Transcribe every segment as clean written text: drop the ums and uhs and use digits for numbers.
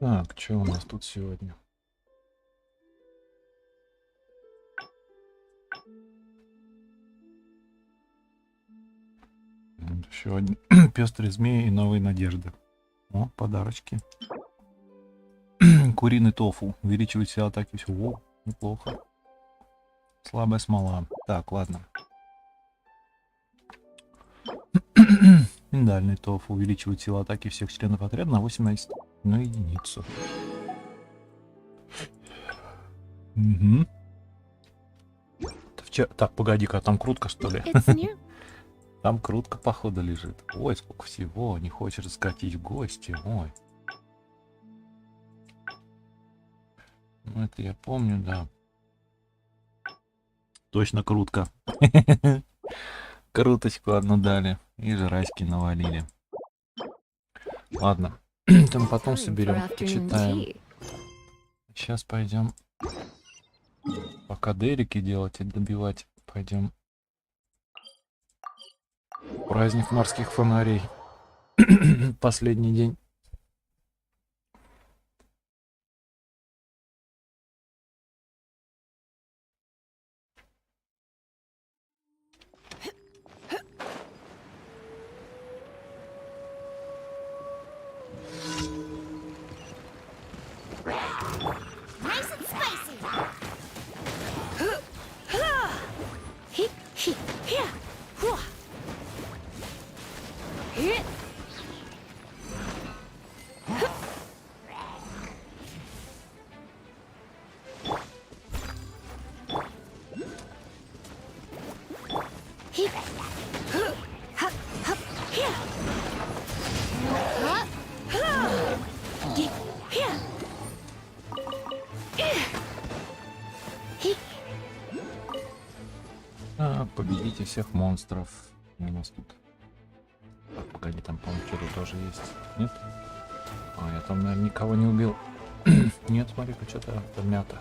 Так, что у нас тут сегодня? Сегодня пестрые змеи и новые надежды. О, подарочки. Куриный тофу. Увеличивает все атаки. Все. О, неплохо. Слабая смола. Так, ладно. Миндальный тофу. Увеличивает силу атаки всех членов отряда на 18 на единицу. Угу. Так, погоди-ка, там крутка, что ли? Там крутка, походу, лежит. Ой, сколько всего. Не хочешь скатить в гости. Ой. Ну, это я помню, да. Точно крутка. Круточку одну дали. И жрачки навалили. Ладно. Там потом соберем, почитаем. Сейчас пойдем. Пока делики делать и добивать, пойдем. Праздник морских фонарей. Последний день. Победите всех монстров. У нас тут. Так, погоди, там, по-моему, что-то тоже есть. Нет? А, я там, наверное, никого не убил. Нет, смотри-ка, что-то там мята.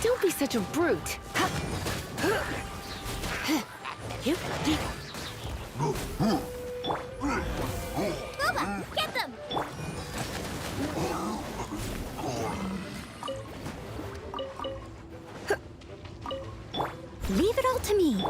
Don't be such a brute. Bubba, get them! Leave it all to me.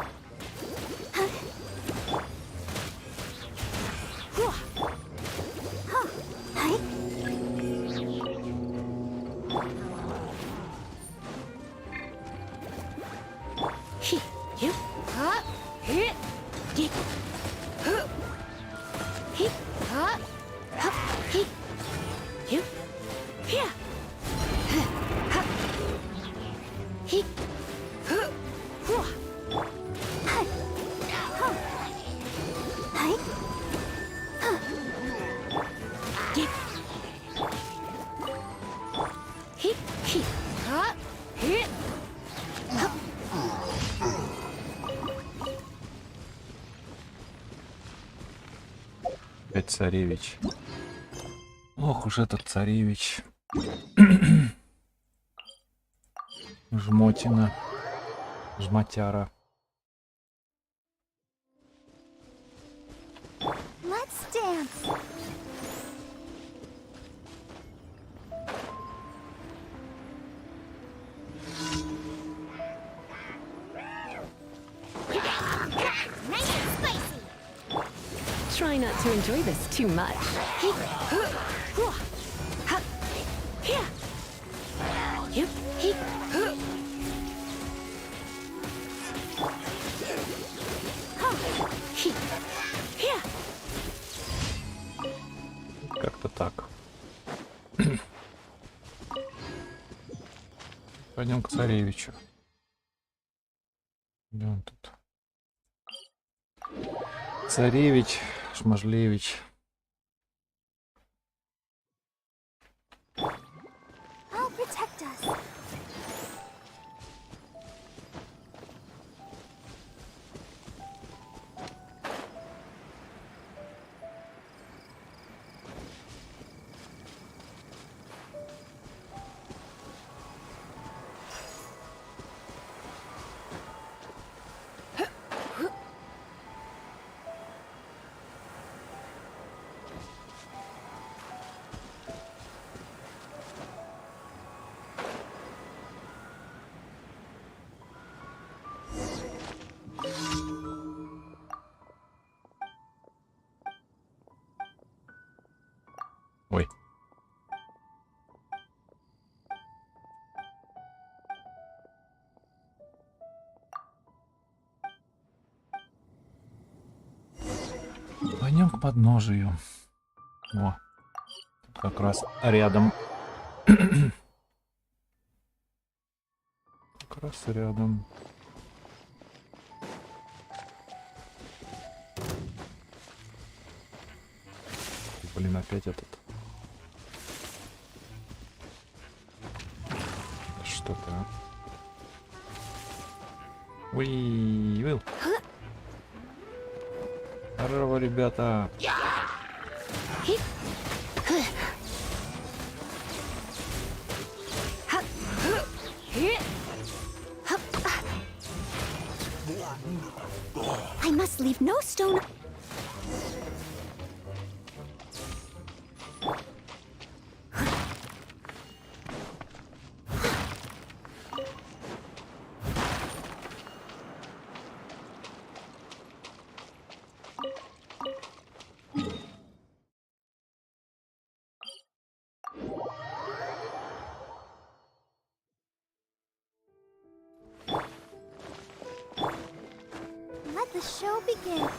Опять царевич. Ох уж этот царевич. Жмотина. Жмотяра. Let's dance. Try not to enjoy this too much. Пойдем к царевичу. Где он тут? Царевич, Шмажлевич. I'll protect us. Ой. Пойдем к подножию. О, тут как раз рядом. Как раз рядом. Блин, опять этот. Что ты, а? Уи, Вил. Здорово, ребята. I must leave no stone. Let the show begin.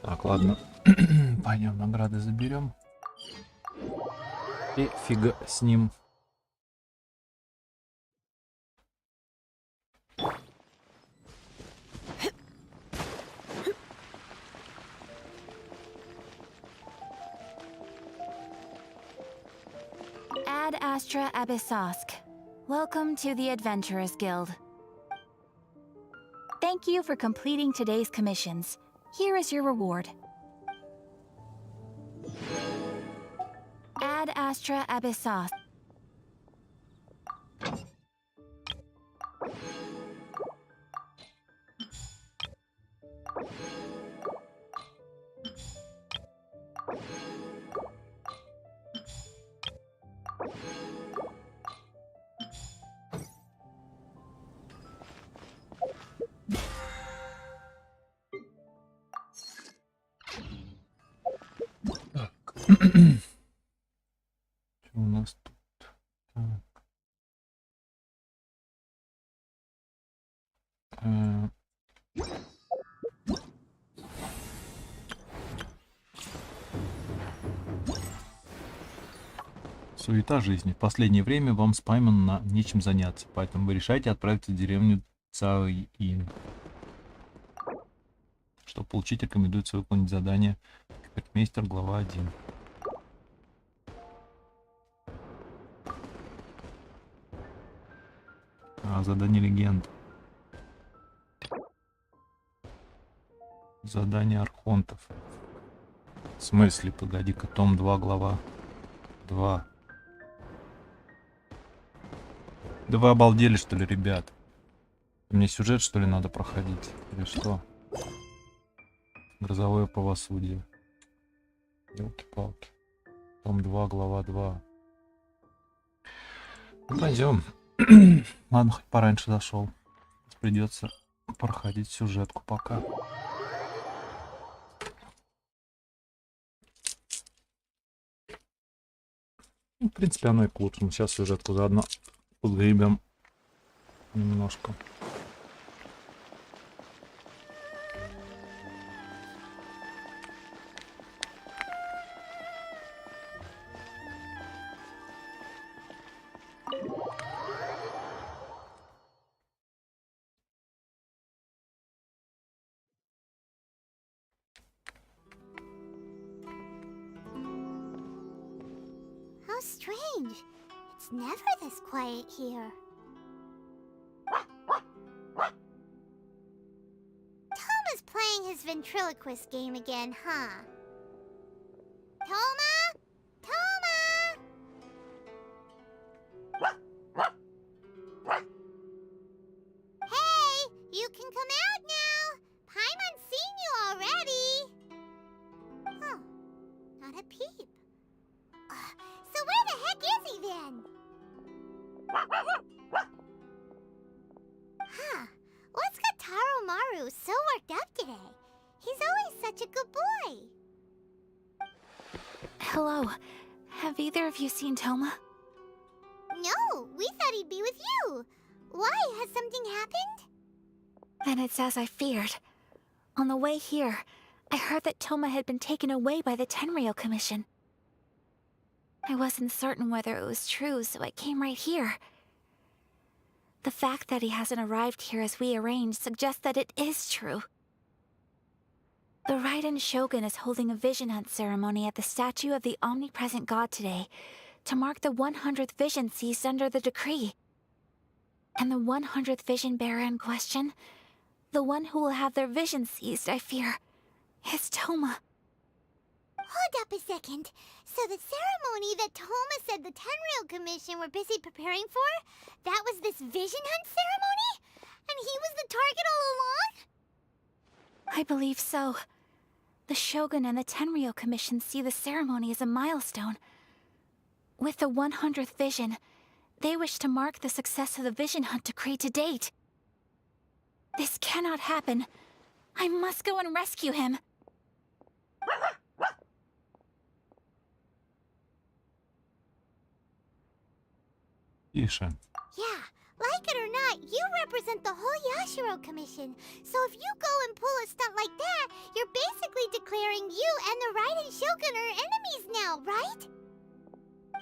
Так, ладно. Пойдем награды заберем. И фига с ним. Ad Astra Abyssosk. Welcome to the Adventurers Guild. Thank you for completing today's commissions. Here is your reward. Ad Astra Abyssosk. Что у нас тут? Так. Суета жизни. В последнее время вам с Паймон нечем заняться, поэтому вы решаете отправиться в деревню Цаоин. Чтобы получить, рекомендуется выполнить задание Экспертмейстер, глава 1. Задание легенд. Задание архонтов. В смысле, погоди-ка, том 2, глава 2. Да вы обалдели, что ли, ребят? Мне сюжет, что ли, надо проходить? Или что? Грозовое правосудие. Ёлки-палки. Том 2, глава 2. Ну, пойдем. Ладно, хоть пораньше зашел. Придется проходить сюжетку пока. Ну, в принципе, оно и к лучшему. Сейчас сюжетку заодно подгребем немножко. How strange. It's never this quiet here. Tom is playing his ventriloquist game again, huh? Toma? Toma! Hey, you can come out now. Paimon's seen you already. Huh, not a peep. So where the heck is he then? Huh, what's got Taro Maru so worked up today? He's always such a good boy. Hello. Have either of you seen Toma? No, we thought he'd be with you. Why? Has something happened? Then it's as I feared. On the way here, I heard that Toma had been taken away by the Tenryou Commission. I wasn't certain whether it was true, so I came right here. The fact that he hasn't arrived here as we arranged suggests that it is true. The Raiden Shogun is holding a vision hunt ceremony at the statue of the omnipresent god today to mark the 100th vision seized under the decree. And the 100th vision bearer in question, the one who will have their vision seized, I fear, is Toma. Hold up a second. So the ceremony that Toma said the Tenryou Commission were busy preparing for, that was this vision hunt ceremony? And he was the target all along? I believe so. The Shogun and the Tenryou Commission see the ceremony as a milestone. With the 100th vision, they wish to mark the success of the vision hunt decree to date. This cannot happen. I must go and rescue him. Тише. Yeah, like it or not, you represent the whole Yashiro Commission. So if you go and pull a stunt like that, you're basically declaring you and the Raiden Shogun are enemies now, right?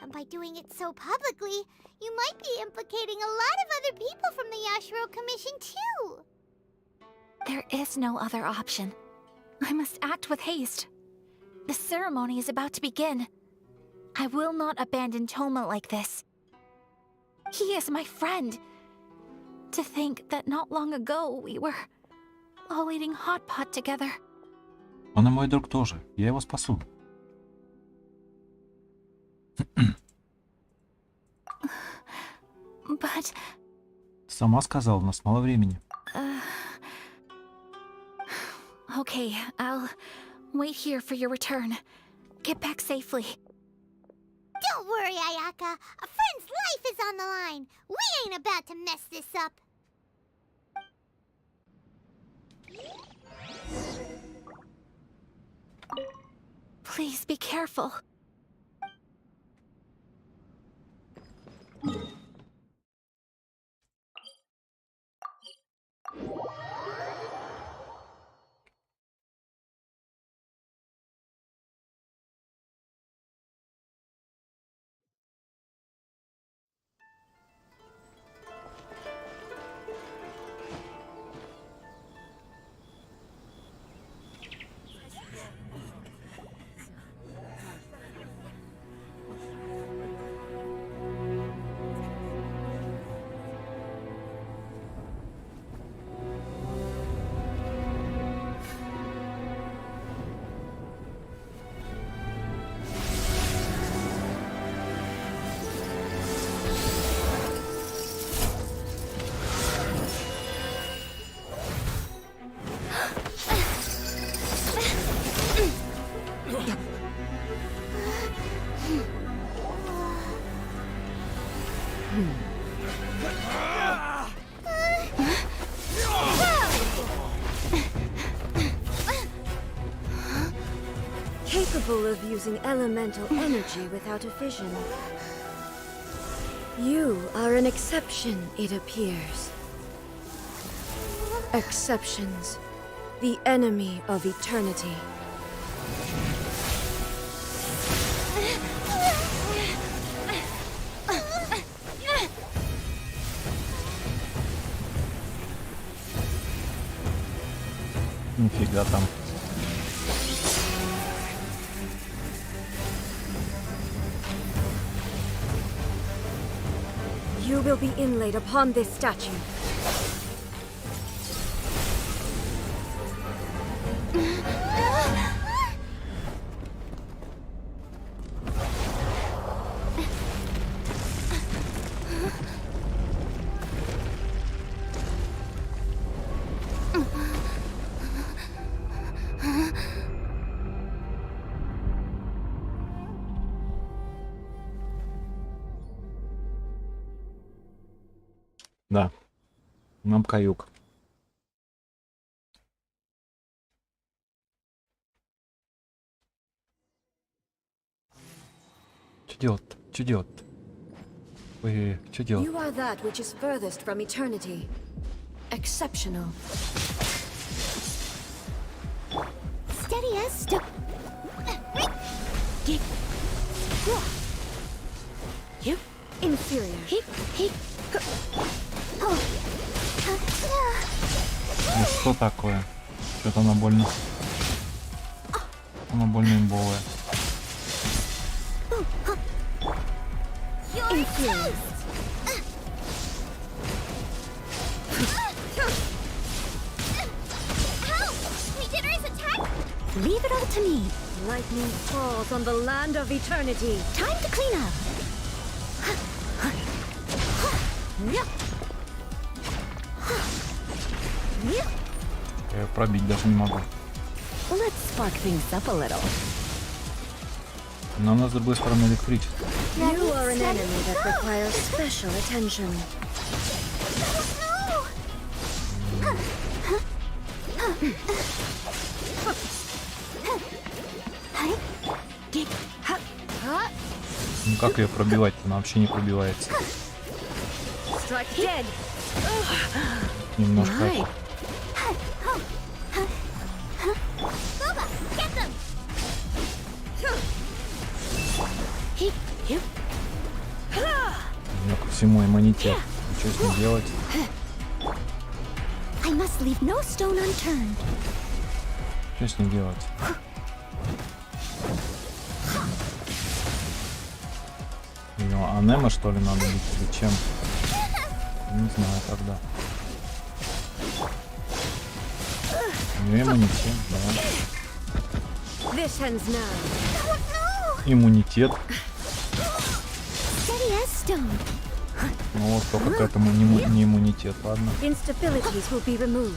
And by doing it so publicly, you might be implicating a lot of other people from the Yashiro Commission too. There is no other option. I must act with haste. The ceremony is about to begin. I will not abandon Toma like this. He is my friend. To think that not long ago we were all eating hot pot together. Он и мой друг тоже. Я его спасу. But... Сама сказала, у нас мало времени. Okay, I'll wait here for your return. Get back safely. Don't worry, Ayaka. A friend's life is on the line. We ain't about to mess this up. Please be careful. Capable of using elemental energy without a fission. You are an exception, it appears. Exceptions. The enemy of eternity. Нифига там. You will be inlaid upon this statue. Да. Нам каюк. Что делать? Что делать? Ой, что делать? You are that which is furthest from eternity. Exceptional. Steady as stone. You? Inferior. Ну что такое? Что-то она больно. Она больно имбовая. Inferior. Leave it all to me. Lightning falls on the land of eternity. Time to clean up. Я ее пробить даже не могу. Let's spark things up a little. Но она с другой стороны электричество. You are an enemy that requires special attention. Ну как ее пробивать-то? Она вообще не пробивается. Strike dead. Немножко. Right. У нее ко всему иммунитет. Что с ней делать? I must leave no stone unturned. Что с ней делать? Ее анема, что ли, надо бить или чем? Не знаю тогда. У нее иммунитет, да. This ends now. Иммунитет. Steady as stone. Ну вот только к этому не иммунитет, ладно. Instabilities will be removed.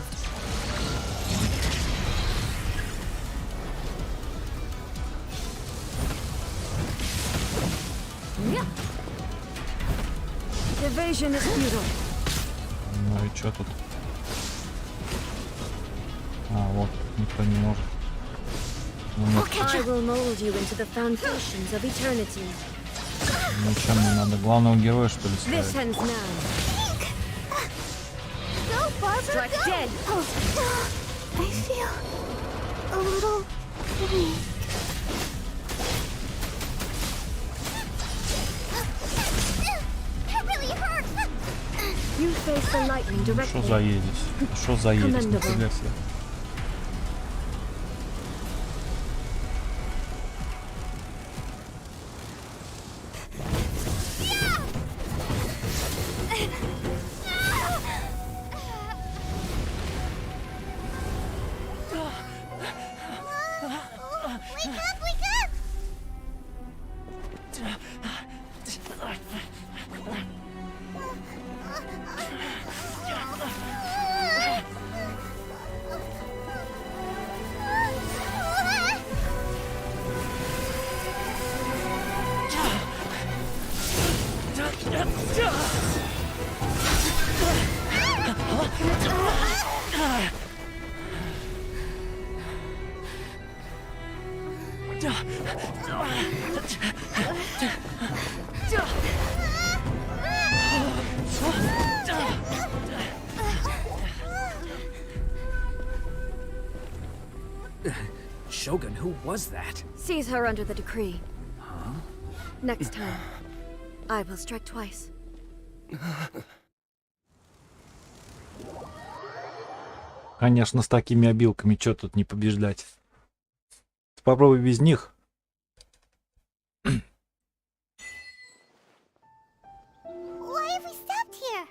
Evasion is futile. Ну и что тут? А, вот, никто не может. Ну, I will mold you into the foundations of eternity. ну что мне надо? Главного героя, что ли, This ставить? ends now. Go, Barbara, Strike go! dead. I feel a little weak. That really hurts! You face the lightning Что directly. за едись? Что за едись? Нифига себе. Wake up, wake up! who was that? Seize her under the decree. Next time, I will strike twice. Конечно, с такими обилками что тут не побеждать. Попробуй без них. Why have we stopped here?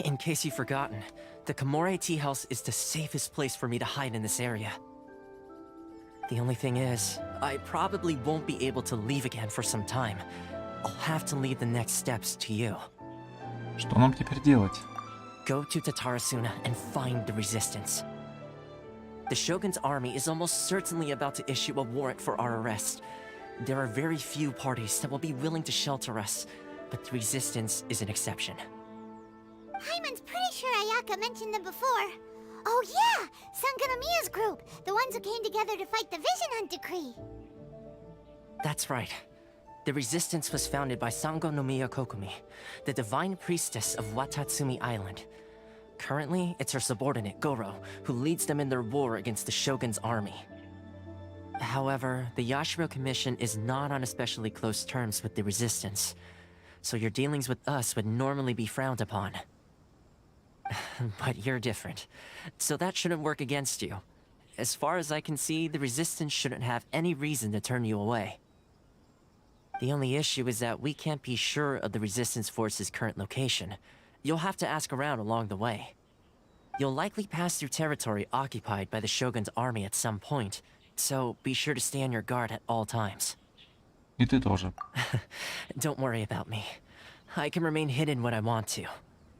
In case you've forgotten, the Komore tea house is the safest place for me to hide in this area. The only thing is, I probably won't be able to leave again for some time. I'll have to leave the next steps to you. Что нам теперь делать? Go to Tatarasuna and find the resistance. The Shogun's army is almost certainly about to issue a warrant for our arrest. There are very few parties that will be willing to shelter us, but the resistance is an exception. Hyman's pretty sure Ayaka mentioned them before. Oh yeah! Sanganamiya's group! The ones who came together to fight the Vision Hunt Decree! That's right. The resistance was founded by Sango no Miya Kokumi, the divine priestess of Watatsumi Island. Currently, it's her subordinate, Goro, who leads them in their war against the Shogun's army. However, the Yashiro Commission is not on especially close terms with the resistance, so your dealings with us would normally be frowned upon. But you're different, so that shouldn't work against you. As far as I can see, the resistance shouldn't have any reason to turn you away. The only issue is that we can't be sure of the resistance force's current location. You'll have to ask around along the way. You'll likely pass through territory occupied by the Shogun's army at some point, so be sure to stay on your guard at all times. И ты тоже. Don't worry about me. I can remain hidden when I want to.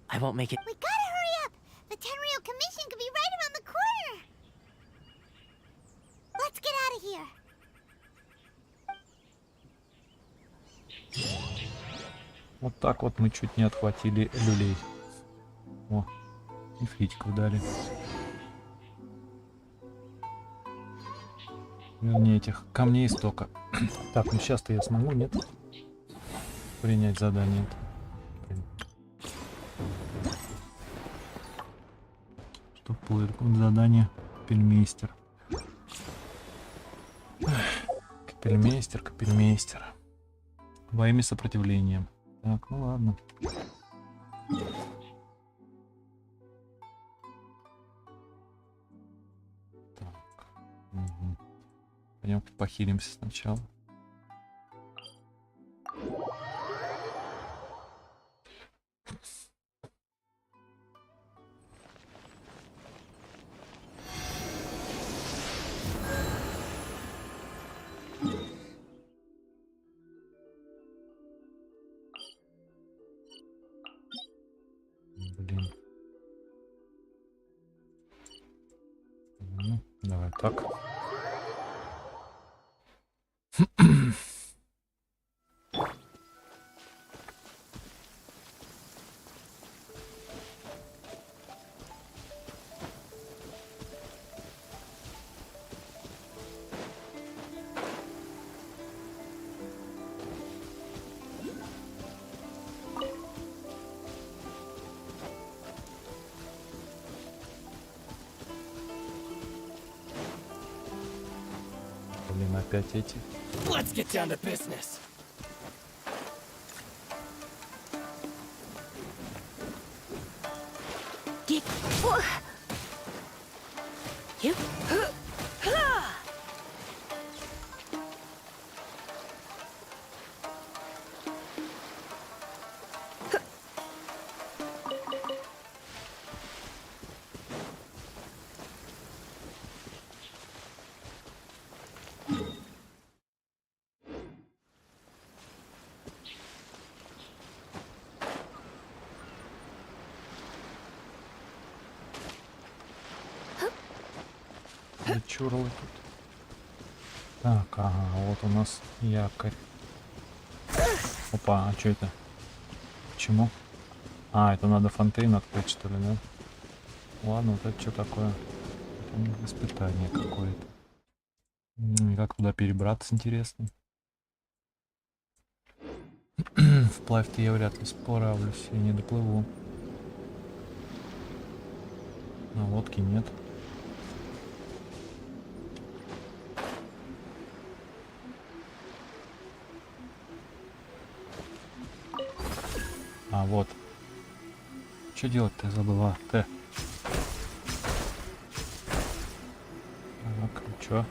I won't make it. We gotta hurry up! The Tenryou Commission could be right around the corner! Let's get out of here! Вот так вот мы чуть не отхватили люлей. О, и флитиков дали. Вернее, этих камней истока. Так, ну сейчас-то я смогу, нет? Принять задание. Что вплывет задание? Капельмейстер. Капельмейстер, капельмейстер. Во имя сопротивления. Так, ну ладно. Так. Угу. Пойдем похилимся сначала. Блин. Ну, давай так. Блин, опять эти. Let's get down to business. Чурлы тут. Так, ага, вот у нас якорь. Опа, а что это? Почему? А, это надо фонтейн открыть, что ли, да? Ладно, вот это что такое? Это испытание какое-то. Как туда перебраться, интересно. Вплавь-то я вряд ли справлюсь, я не доплыву. А лодки нет. А вот. Что делать-то, я забыла. Так, чё?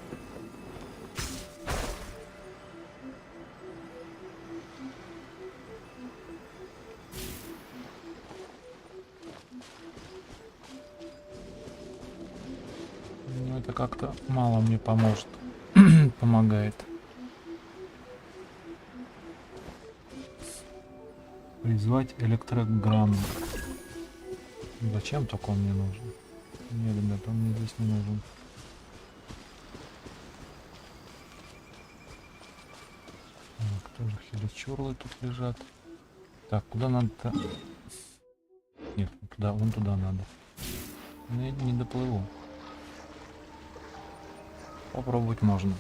Ну, это как-то мало мне поможет. Помогает. Призвать электрограмму. Зачем только он мне нужен? Нет, ребята, он мне здесь не нужен. Так, тоже хиличурлы тут лежат. Так, куда надо-то? Нет, туда, вон туда надо. Не доплыву. Попробовать можно.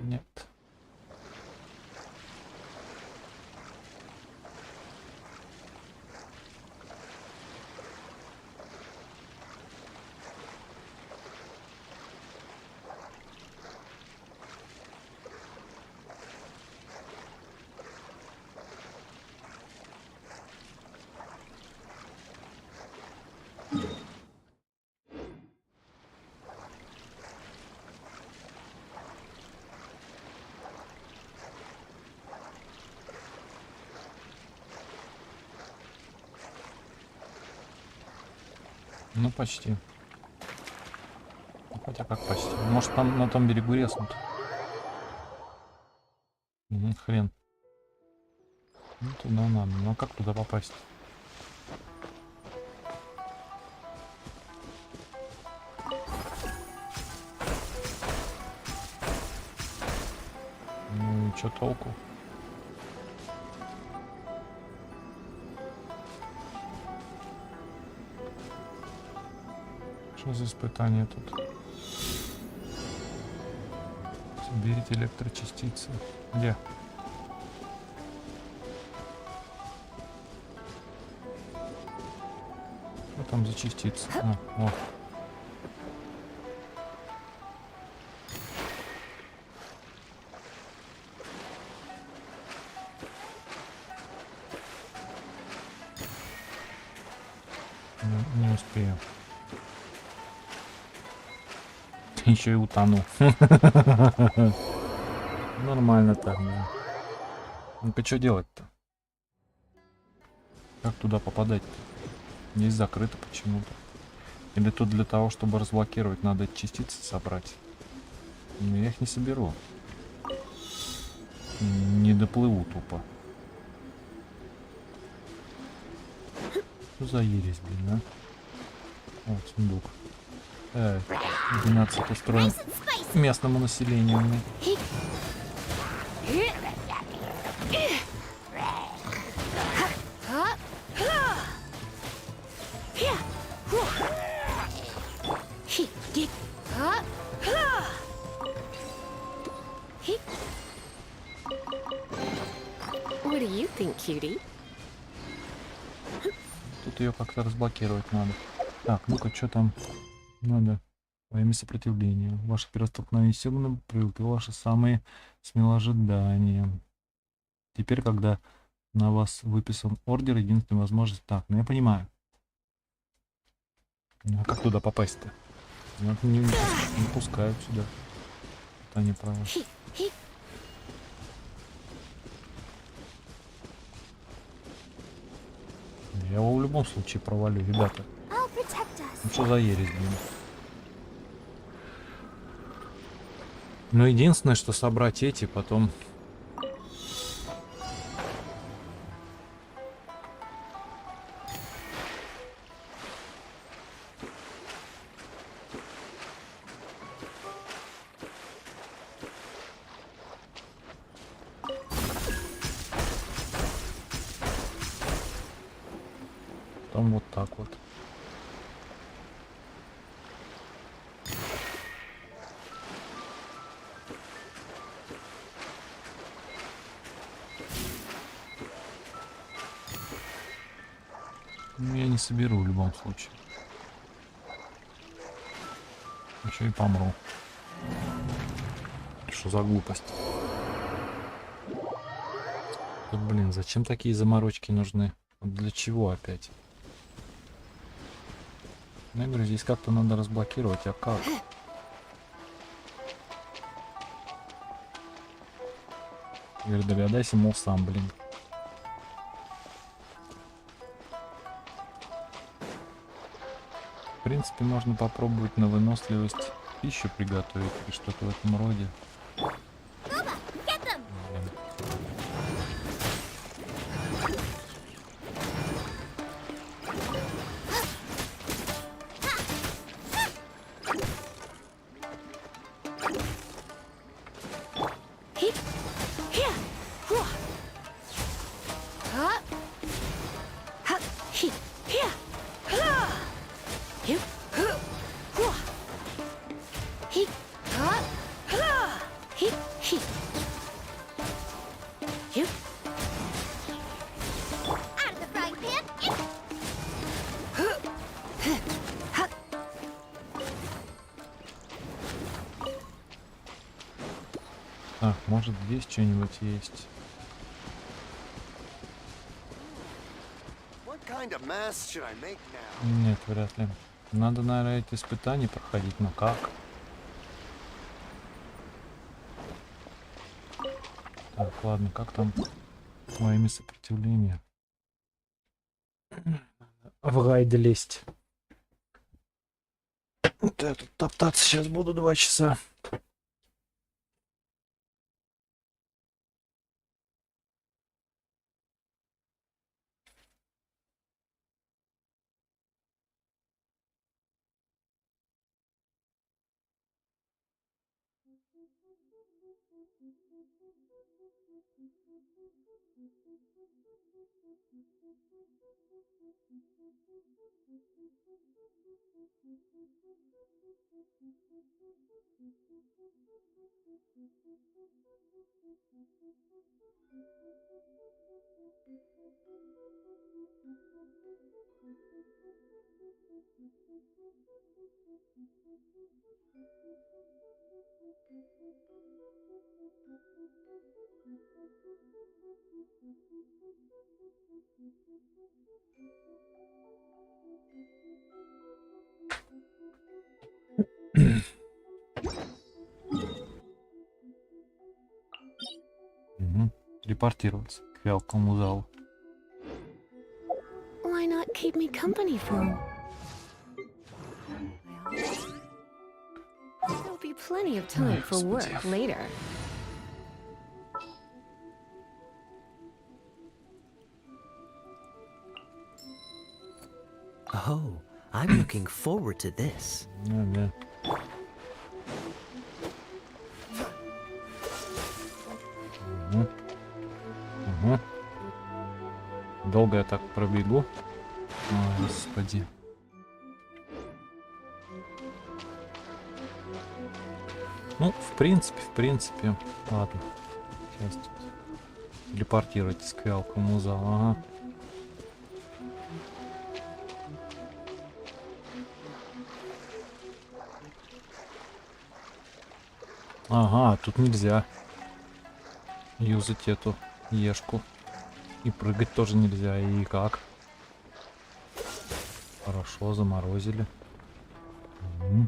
Нет. Ну, почти. Хотя как почти. Может, там на том берегу резнут. Хрен. Ну, туда надо. Ну, а как туда попасть? Ну, и чё толку? Что за испытание тут? Соберите электрочастицы. Где? Что там за частицы? А, вот. Не успею. Еще и утону. Нормально так, да. Ну-ка, что делать-то? Как туда попадать-то? Здесь закрыто почему-то. Или тут для того, чтобы разблокировать, надо эти частицы собрать? Но я их не соберу. Не доплыву тупо. Что за ересь, блин, а? Вот сундук. 12 устроен местному населению. What do you think, cutie? Тут ее как-то разблокировать надо. Так, ну-ка, что там надо? Во имя сопротивления. Ваше первое столкновение с сегуном привлекло ваши самые смелые ожидания. Теперь, когда на вас выписан ордер, единственная возможность... Так, ну я понимаю. А как туда попасть-то? Не пускают сюда. Это они правы. Я его в любом случае провалю, ребята. Ну что за ересь, блин? Ну единственное, что собрать эти, потом... Потом вот так вот. Ну, я не соберу в любом случае. Еще и помру. Что за глупость? Да, блин, зачем такие заморочки нужны? Вот для чего опять? Ну, я говорю, здесь как-то надо разблокировать, а как? Я говорю, догадайся, мол, сам, блин. В принципе, можно попробовать на выносливость пищу приготовить или что-то в этом роде. Блин. Out of the frying pan. Так, может здесь что-нибудь есть? What kind of mess should I make now? Нет, вряд ли. Надо, наверное, эти испытания проходить, но как? Так, ладно, как там во имя сопротивления? В гайды лезть. Вот я тут топтаться сейчас буду 2 часа. Угу. Репортироваться к вялкому залу. Why not keep me company for a There'll be plenty of time for work later. Oh, I'm looking forward to this. Да. Угу. Угу. Долго я так пробегу. Ой, господи. Ну, в принципе. Ладно. Сейчас тут телепортируйтесь к вялкому залу. Ага. Ага, тут нельзя юзать эту ешку. И прыгать тоже нельзя. И как? Хорошо, заморозили. Угу.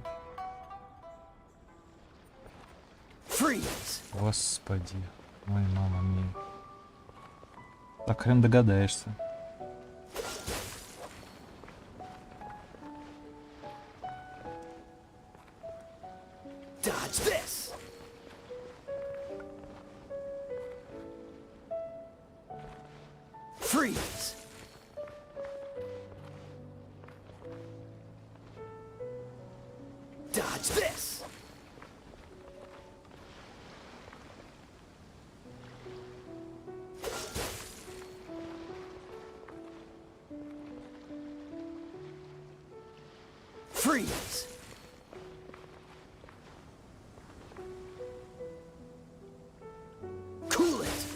Freeze! Господи. Ой, мама мия. Так хрен догадаешься. Dodge this! Freeze! Dodge this! Freeze! Cool it!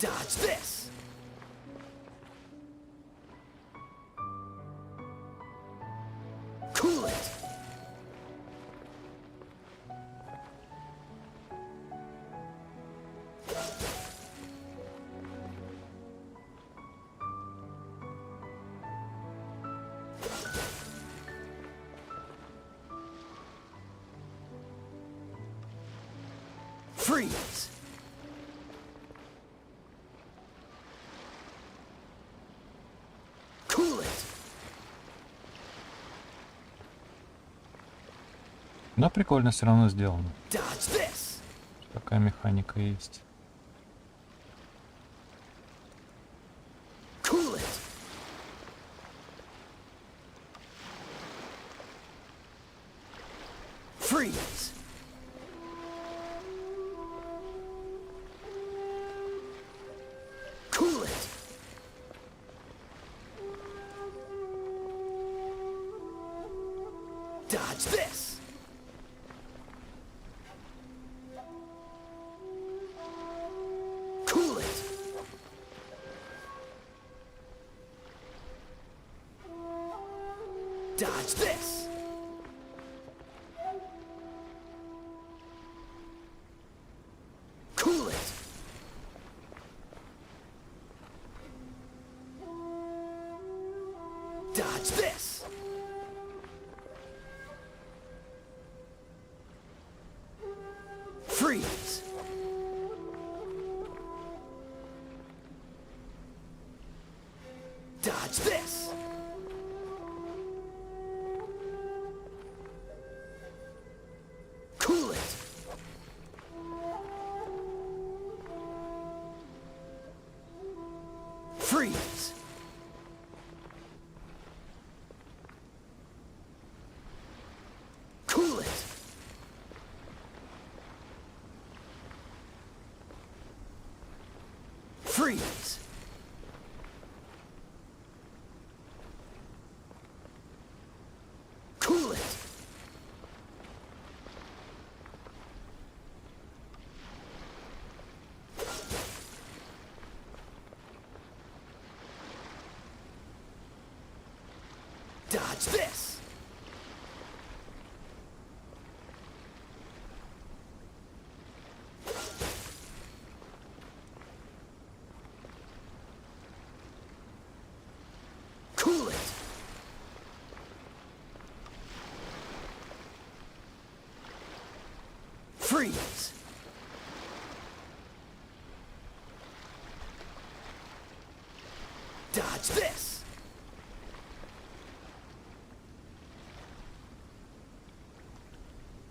Dodge this. Cool it. Freeze. Cool it. Да, прикольно все равно сделано. Dodge this. Такая механика есть. Cool it. Freeze. Cool it. Dodge this. Cool it. Dodge this. Cool it. Dodge this. Freeze. Dodge this. Cool it. Freeze. Cool it. Freeze. Cool it. Dodge this. Cool it. Freeze. Dodge this.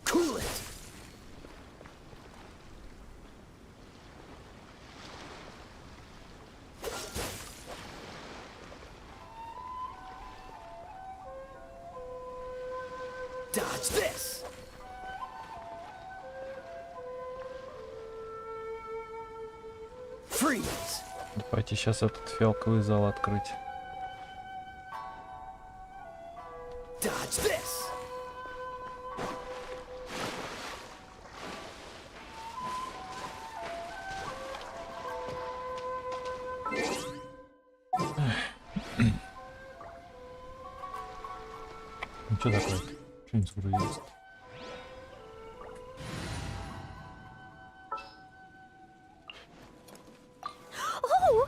Cool it. Dodge this. Freeze. Давайте сейчас этот фиалковый зал открыть. Dodge this. Ну что такое? Что не загрузилось? Oh!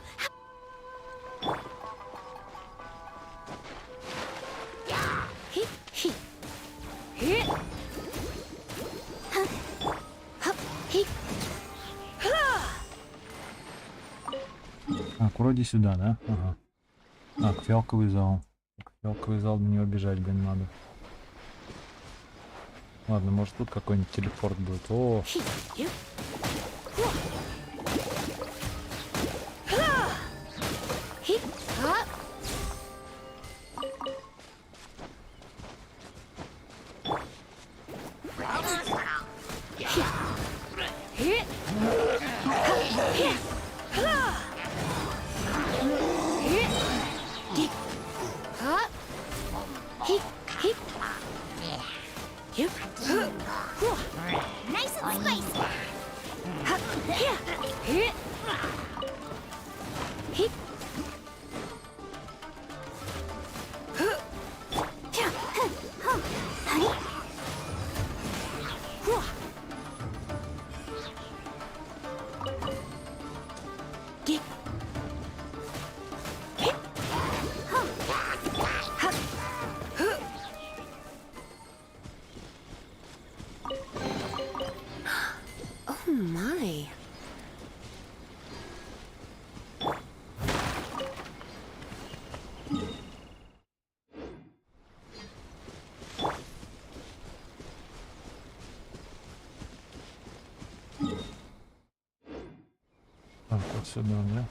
Так, вроде сюда, да? Ага. Так, фиалковый зал. Так, фиалковый зал, до него бежать, блин, надо. Ладно, может тут какой-нибудь телепорт будет. О! Nice and spicy. My. Так, вот сюда, да?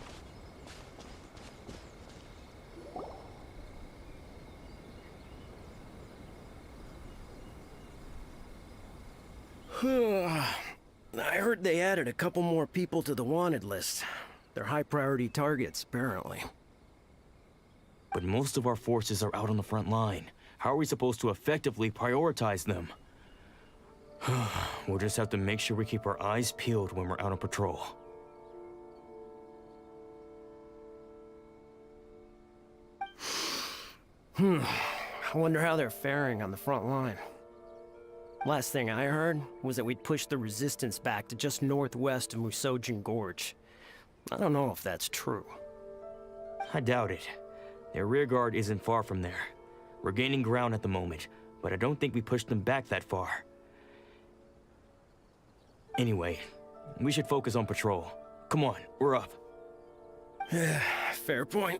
I heard they added a couple more people to the wanted list. They're high priority targets, apparently. But most of our forces are out on the front line. How are we supposed to effectively prioritize them? We'll just have to make sure we keep our eyes peeled when we're out on patrol. I wonder how they're faring on the front line. Last thing I heard was that we'd pushed the resistance back to just northwest of Musojin Gorge. I don't know if that's true. I doubt it. Their rear guard isn't far from there. We're gaining ground at the moment, but I don't think we pushed them back that far. Anyway, we should focus on patrol. Come on, we're up. Fair point.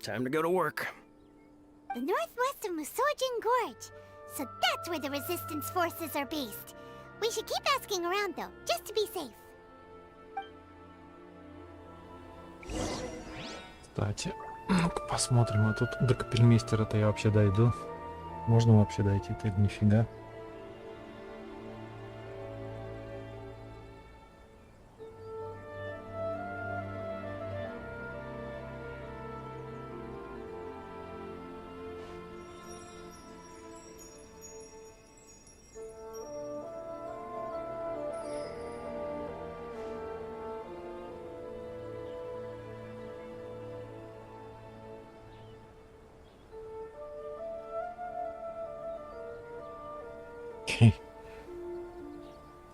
Time to go to work. The northwest of Musojin Gorge. So that's where the resistance forces are based. We should keep asking around though, just to be safe. Кстати, ну-ка посмотрим. А тут до капельмейстера-то я вообще дойду. Можно вообще дойти-то или нифига?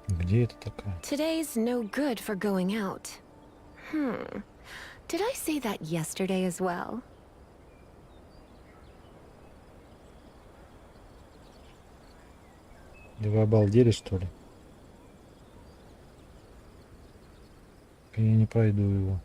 Где это такая? Today's no good for going out. Did I say that yesterday as well? Да вы обалдели, что ли? Я не пройду его.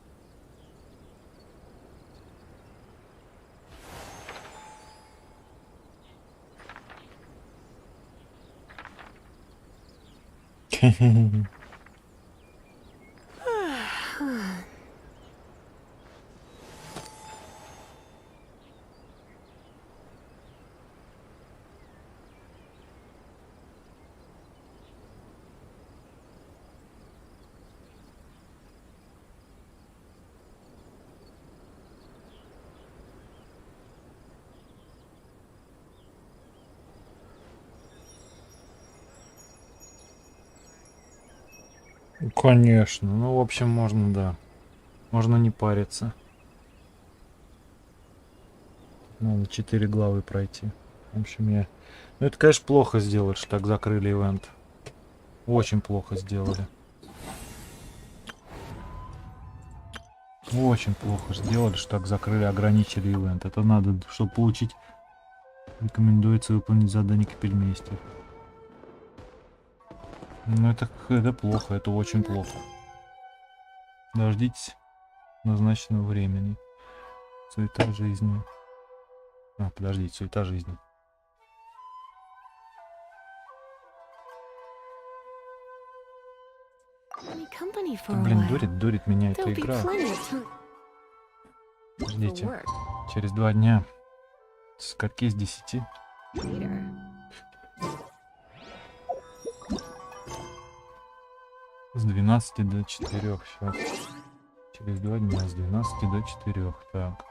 Конечно. Ну, в общем, можно, да. Можно не париться. Надо 4 главы пройти. В общем, я... Ну, это, конечно, плохо сделали, что так закрыли ивент. Очень плохо сделали. Очень плохо сделали, что так закрыли, ограничили ивент. Это надо, чтобы получить... Рекомендуется выполнить задание капельмейстер. Ну, это плохо, это очень плохо. Дождитесь назначенного времени. Суета жизни. А, подождите, суета жизни. My company for a Блин, while. дурит меня эта There'll be игра. plenty of time for Ждите. work Через 2 дня. Скольки с 10? later. С 12 до 4. Сейчас. Через 2 дня. С 12 до 4. Так.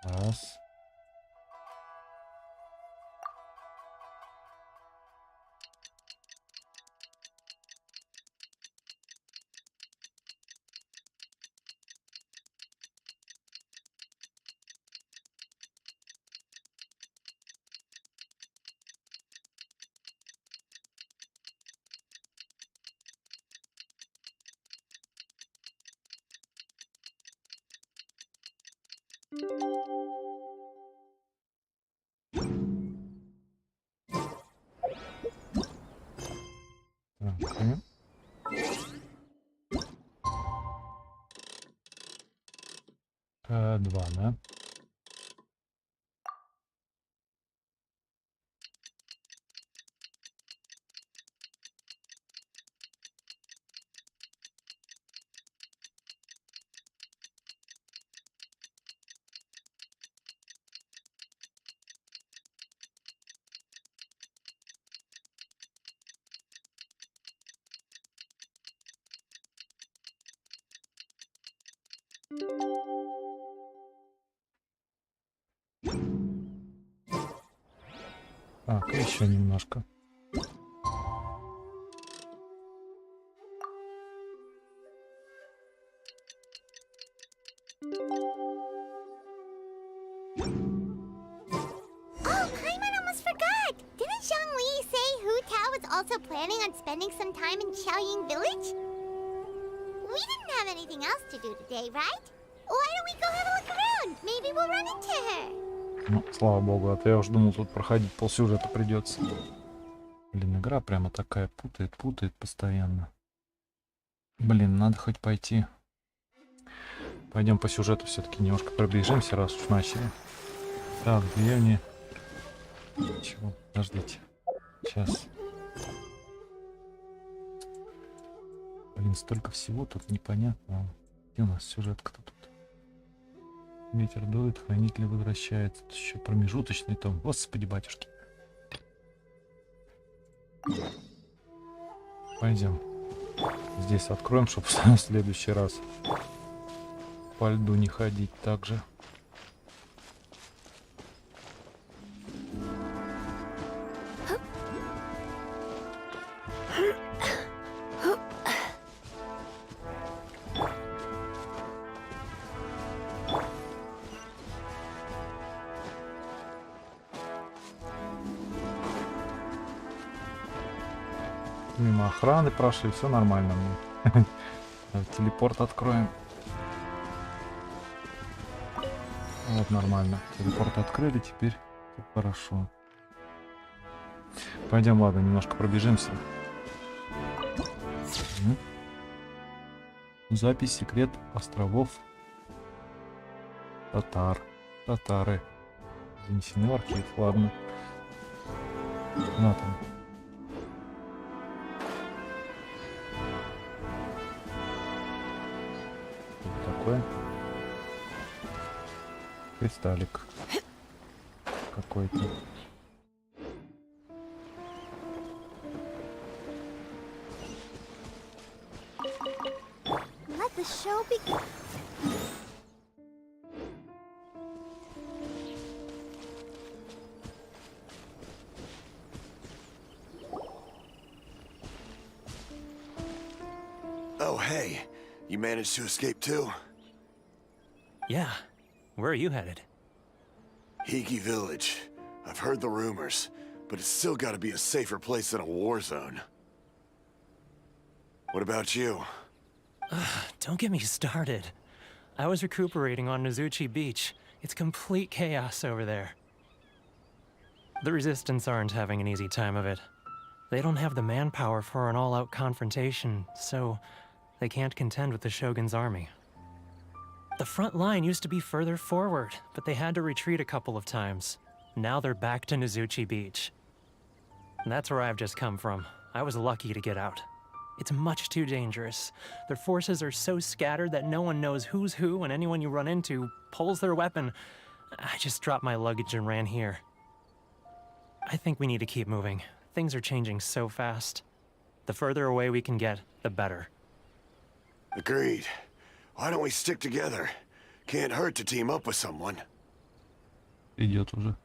Раз. П2, да? Так, еще немножко. Also planning on spending some time in Xiaoying village? We didn't have anything else to do today, right? Why don't we go have a look around? Maybe we'll run into her. Ну, слава богу, а то я уже думал, тут проходить полсюжета придется. Блин, игра прямо такая путает постоянно. Блин, надо хоть пойти. Пойдем по сюжету все-таки немножко пробежимся, раз уж начали. Так, деревни. Чего? Подождите. Сейчас. Блин, столько всего тут непонятно. Где у нас сюжетка-то тут? Ветер дует, хранитель возвращается. Тут еще промежуточный том. Господи, батюшки. Пойдем. Здесь откроем, чтобы в следующий раз по льду не ходить так же. Мимо охраны прошли, все нормально. Телепорт откроем. Вот нормально. Телепорт открыли, теперь все хорошо. Пойдем, ладно, немножко пробежимся. Запись секрет островов Татары. Занесены в архив, ладно. На там. Такое. Кристаллик какой-то. Let the show begin. Oh, hey. You managed to escape too? Yeah. Where are you headed? Hiki Village. I've heard the rumors, but it's still gotta be a safer place than a war zone. What about you? Don't get me started. I was recuperating on Nozuchi Beach. It's complete chaos over there. The Resistance aren't having an easy time of it. They don't have the manpower for an all-out confrontation, so they can't contend with the Shogun's army. The front line used to be further forward, but they had to retreat a couple of times. Now they're back to Nozuchi Beach. That's where I've just come from. I was lucky to get out. It's much too dangerous. Their forces are so scattered that no one knows who's who, and anyone you run into pulls their weapon. I just dropped my luggage and ran here. I think we need to keep moving. Things are changing so fast. The further away we can get, the better. Agreed. Why don't we stick together? Can't hurt to team up with someone. Идет уже.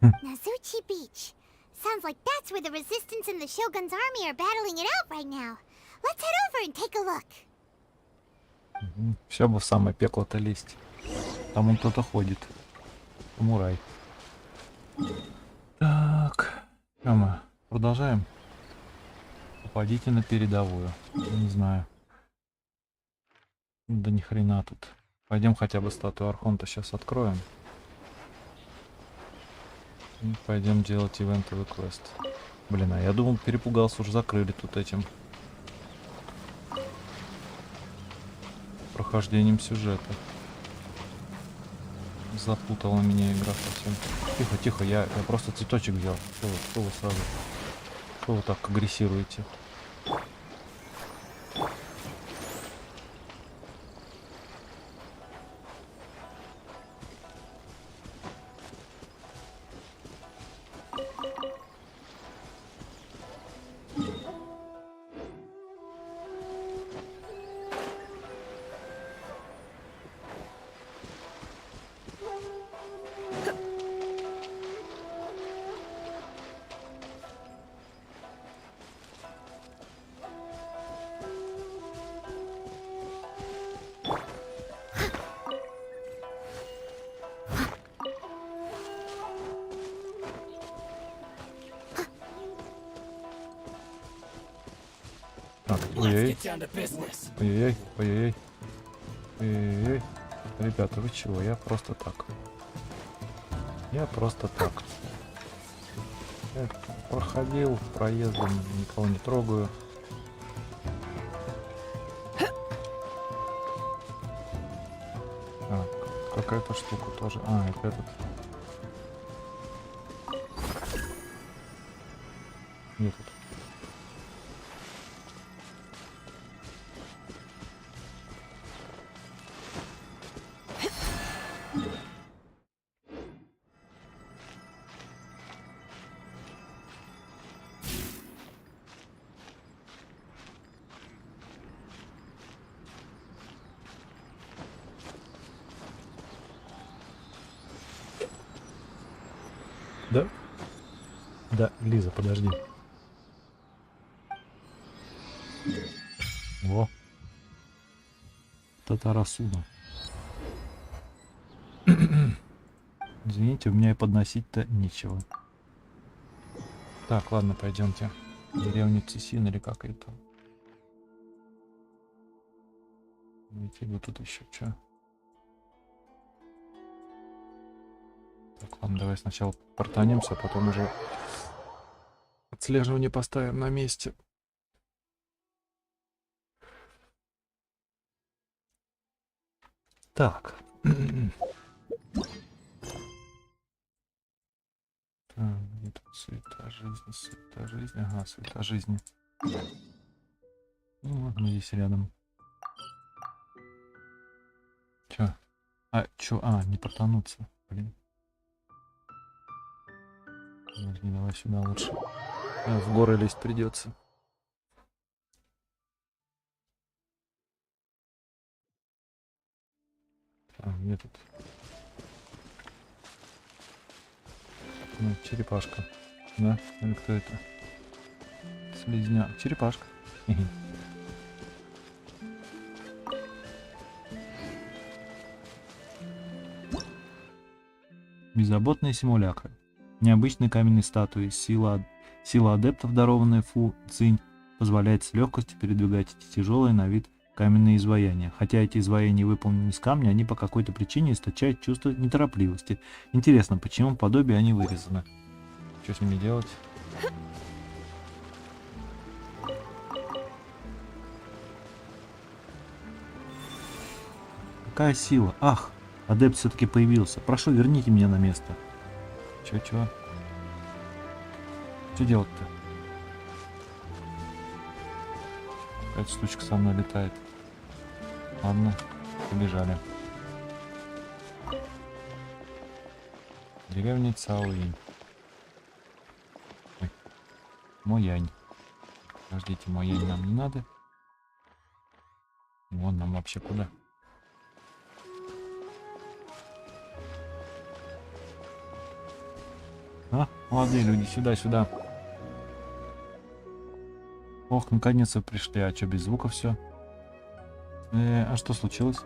Nozuchi Beach. Sounds like that's where the Resistance and the Shogun's army are battling it out right now. Let's head over and take a look. Все бы в самое пекло-то лезть. Там он кто-то ходит. Самурай. Так. Что мы? Продолжаем? Попадите на передовую. Не знаю. Да ни хрена тут. Пойдем хотя бы статую Архонта сейчас откроем. И пойдем делать ивентовый квест. Блин, а я думал, перепугался, уже закрыли тут этим прохождением сюжета. Запутала меня игра совсем. Тихо, тихо, я просто цветочек взял. Что вы сразу? Что вы так агрессируете? Ой-ой-ой. Ой-ой-ой. Ой-ой-ой. Ой-ой-ой. Ребята, вы чего? Я просто так. Я просто так. Я проходил проездом, никого не трогаю. А, какая-то штука тоже. А, это этот. Нет, тут. Да? Да, Лиза, подожди. Во. Татарасуна. Извините, у меня и подносить-то нечего. Так, ладно, пойдемте. Деревню Цисин или как это? Видите, вот тут еще что? Так, ладно, давай сначала портанемся, а потом уже отслеживание поставим на месте. Так. Так, где тут суета жизни, суета жизни. Ага, суета жизни. Ну, вот мы здесь рядом. Чё? Чё? Не портануться. Блин. Подожди, давай сюда лучше. В горы лезть придется. Где тут? Ну, черепашка. Да? Или кто это? Слизняк. Черепашка. Беззаботные симулякры. Необычные каменные статуи. Сила адептов, дарованная Фу Цинь, позволяет с легкостью передвигать эти тяжелые на вид каменные изваяния. Хотя эти изваяния выполнены из камня, они по какой-то причине источают чувство неторопливости. Интересно, почему подобие они вырезаны? Что с ними делать? Какая сила? Ах, адепт все-таки появился. Прошу, верните меня на место. Чё? Что делать-то? Какая-то штучка со мной летает. Ладно, побежали. Деревня Цаоинь. Ой. Моянь. Подождите, Моянь нам не надо. Вон нам вообще куда? Молодые люди, сюда. Ох, наконец-то пришли. А что, без звука все? А что случилось?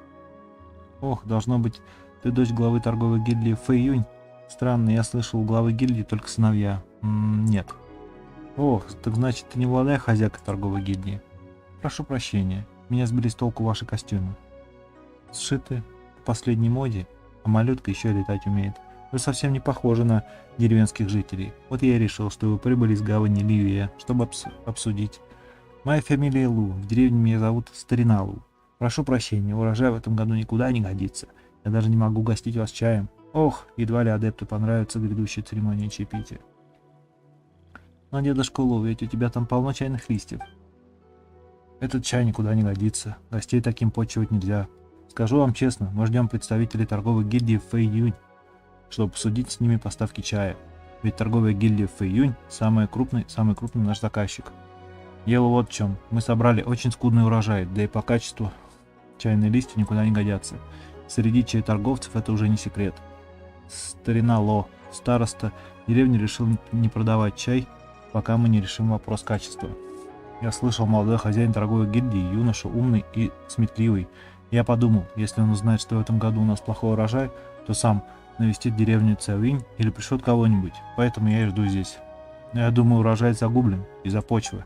Ох, должно быть, ты дочь главы торговой гильдии Фэйюнь. Странно, я слышал, у главы гильдии только сыновья. Нет. Ох, так значит, ты не молодая хозяйка торговой гильдии. Прошу прощения, меня сбили с толку ваши костюмы. Сшиты по последней моде, а малютка еще летать умеет. Вы совсем не похожи на деревенских жителей. Вот я и решил, что вы прибыли из гавани Ливия, чтобы обсудить. Моя фамилия Лу. В деревне меня зовут Старина Лу. Прошу прощения, урожай в этом году никуда не годится. Я даже не могу угостить вас чаем. Ох, едва ли адепту понравится грядущая церемония чаепития. Но, дедушка Лу, ведь у тебя там полно чайных листьев. Этот чай никуда не годится. Гостей таким почивать нельзя. Скажу вам честно, мы ждем представителей торговой гильдии в Фэйюнь, чтобы обсудить с ними поставки чая. Ведь торговая гильдия в Фэйюнь самый крупный наш заказчик. Дело вот в чем. Мы собрали очень скудный урожай, да и по качеству чайные листья никуда не годятся. Среди чайторговцев это уже не секрет. Старина Ло, староста деревни, решил не продавать чай, пока мы не решим вопрос качества. Я слышал, молодой хозяин торговой гильдии, юноша умный и сметливый. Я подумал, если он узнает, что в этом году у нас плохой урожай, то сам навестит деревню Цявинь или пришлет кого-нибудь, поэтому я и жду здесь. Но я думаю, урожай загублен из-за почвы.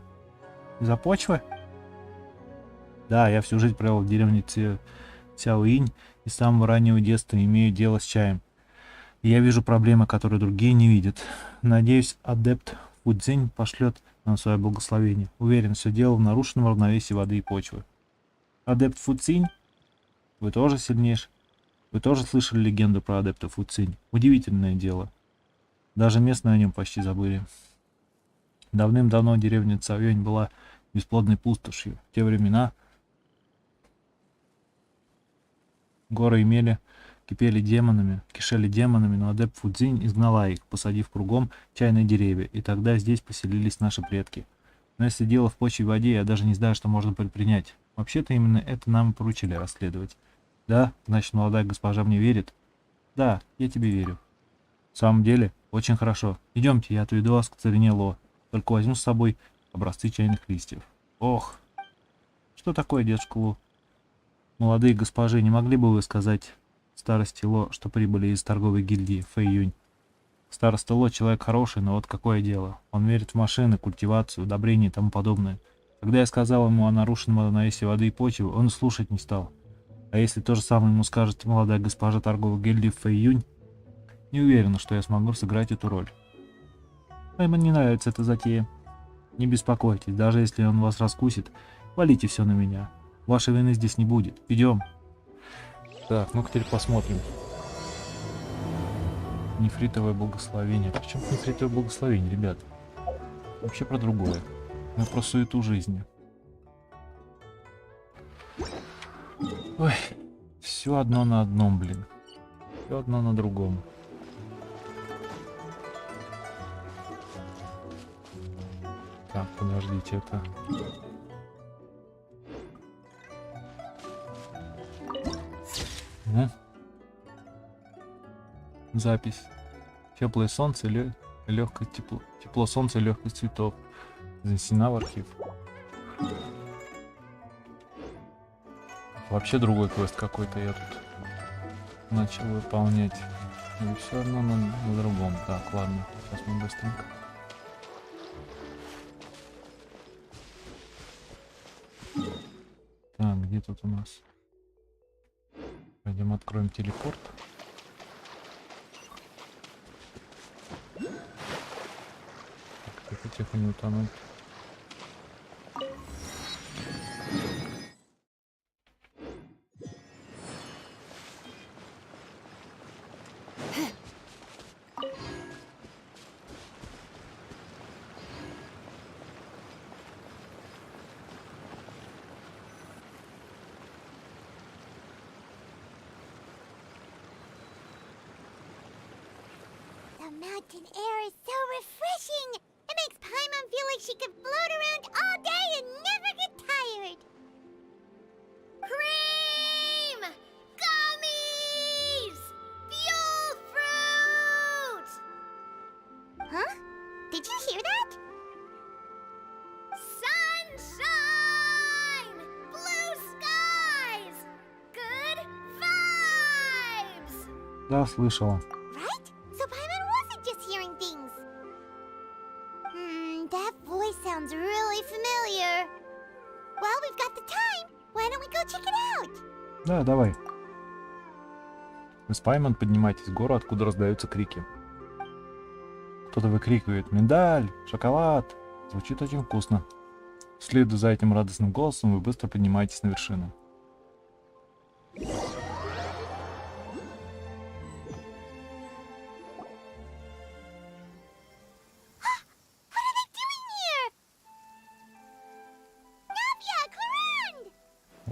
Из-за почвы? Да, я всю жизнь провел в деревне Цяоинь и с самого раннего детства имею дело с чаем. И я вижу проблемы, которые другие не видят. Надеюсь, адепт Фудзинь пошлет нам свое благословение. Уверен, все дело в нарушенном равновесии воды и почвы. Адепт Фудзинь? Вы тоже сильнейший? Вы тоже слышали легенду про адепта Фудзинь? Удивительное дело. Даже местные о нем почти забыли. Давным-давно деревня Цяоинь была бесплодной пустошью. В те времена горы кишели демонами, но адепт Фудзинь изгнала их, посадив кругом чайные деревья, и тогда здесь поселились наши предки. Но если дело в почве и воде, я даже не знаю, что можно предпринять. Вообще-то именно это нам и поручили расследовать. Да, значит, молодая госпожа мне верит? Да, я тебе верю. В самом деле, очень хорошо. Идемте, я отведу вас к царине Ло. Только возьму с собой образцы чайных листьев. Ох, что такое, дедушка Лу? Молодые госпожи, не могли бы вы сказать старости Ло, что прибыли из торговой гильдии Фэйюнь? Староста Ло человек хороший, но вот какое дело. Он верит в машины, культивацию, удобрения и тому подобное. Когда я сказал ему о нарушенном равновесии воды и почвы, он слушать не стал. А если то же самое ему скажет молодая госпожа торговой гильдии Фэйюнь, не уверен, что я смогу сыграть эту роль. Ему не нравится эта затея. Не беспокойтесь, даже если он вас раскусит, валите все на меня. Вашей вины здесь не будет. Идем. Так, ну-ка теперь посмотрим. Нефритовое благословение. Причем нефритовое благословение, ребят? Вообще про другое. Мы про суету жизни. Ой, все одно на одном, блин. Все одно на другом. Так, подождите, это... Запись. Теплое солнце, легкое тепло. Тепло солнца, легкость цветов. Занесена в архив. Вообще другой квест какой-то я тут начал выполнять. И все равно на другом. Так, ладно. Сейчас мы быстренько. Так, где тут у нас? Пойдем откроем телепорт. Тихо, не утонуть. The mountain air is so refreshing! It makes Paimon feel like she could float around all day and never get tired! Cream! Gummies! Fuel fruit! Huh? Did you hear that? Sunshine! Blue skies! Good vibes! Да, слышала. Right? So Paimon wasn't just hearing things. That voice sounds really familiar. Well, we've got the time. Why don't we go check it out? Да, давай. Вы с Паймон поднимаетесь в гору, откуда раздаются крики. Кто-то выкрикивает «Миндаль! Шоколад!» Звучит очень вкусно. Следуя за этим радостным голосом, вы быстро поднимаетесь на вершину.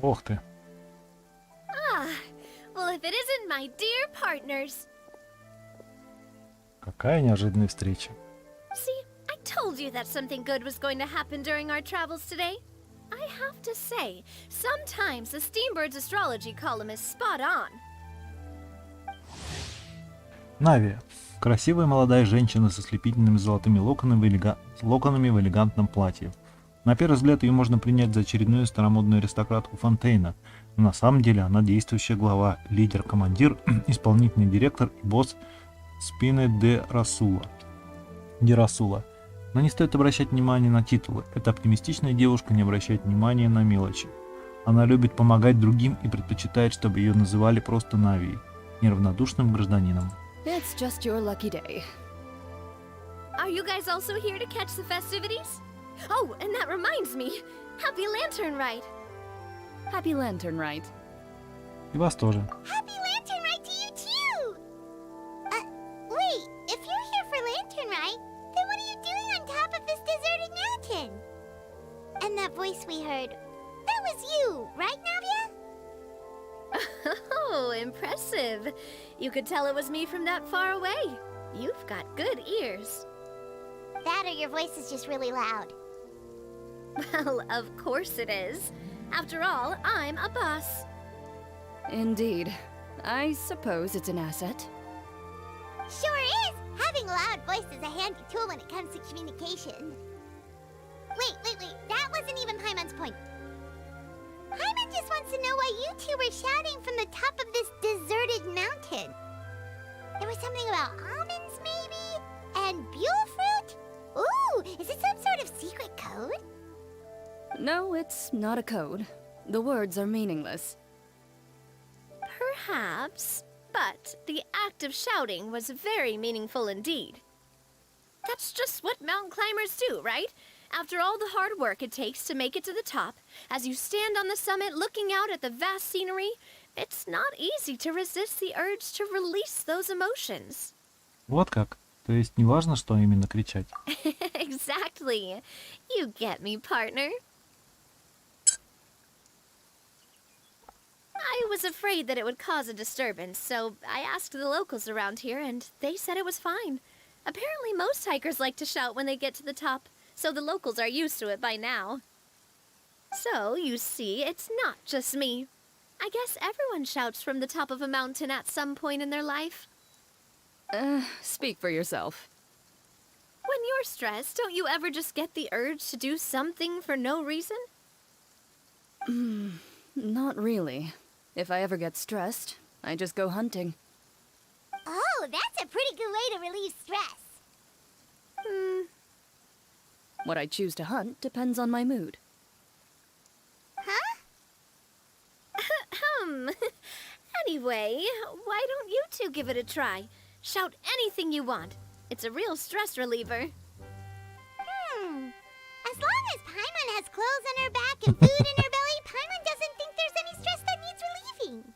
Ох ты. Ah, well, if it isn't my dear partners. Какая неожиданная встреча. See, I told you that something good was going to happen during our travels today. I have to say, sometimes the Steambird's astrology column is spot on. Нави. Красивая молодая женщина со слепительными золотыми локонами в элегантном платье. На первый взгляд ее можно принять за очередную старомодную аристократку Фонтейна, но на самом деле она действующая глава, лидер, командир, исполнительный директор и босс Спины де Расула. Но не стоит обращать внимание на титулы. Эта оптимистичная девушка не обращает внимания на мелочи. Она любит помогать другим и предпочитает, чтобы ее называли просто Навией, неравнодушным гражданином. It's just your lucky day. Are you guys also here to catch the festivities? Oh, and that reminds me. Happy Lantern Rite. Happy Lantern Rite. И вас тоже. Happy Lantern Rite to you too! Wait, if you're here for Lantern Rite, then what are you doing on top of this deserted mountain? And that voice we heard, that was you, right, Navia? Oh, impressive. You could tell it was me from that far away. You've got good ears. That or your voice is just really loud. Well, of course it is. After all, I'm a boss. Indeed. I suppose it's an asset. Sure is! Having a loud voice is a handy tool when it comes to communication. Wait. That wasn't even Paimon's point. Paimon just wants to know why you two were shouting from the top of this deserted mountain. There was something about almonds, maybe? And buell fruit? Ooh, is it some sort of secret code? No, it's not a code. The words are meaningless. Perhaps, but the act of shouting was very meaningful indeed. That's just what mountain climbers do, right? After all the hard work it takes to make it to the top, as you stand on the summit looking out at the vast scenery, it's not easy to resist the urge to release those emotions. Вот как. То есть не важно, что именно кричать. Exactly. You get me, partner. I was afraid that it would cause a disturbance, so I asked the locals around here, and they said it was fine. Apparently most hikers like to shout when they get to the top, so the locals are used to it by now. So, you see, it's not just me. I guess everyone shouts from the top of a mountain at some point in their life. Speak for yourself. When you're stressed, don't you ever just get the urge to do something for no reason? Not really. If I ever get stressed, I just go hunting. Oh, that's a pretty good way to relieve stress. What I choose to hunt depends on my mood. Huh? Anyway, why don't you two give it a try? Shout anything you want. It's a real stress reliever. As long as Paimon has clothes on her back and food in her belly, Paimon doesn't think there's any stress that needs relieving.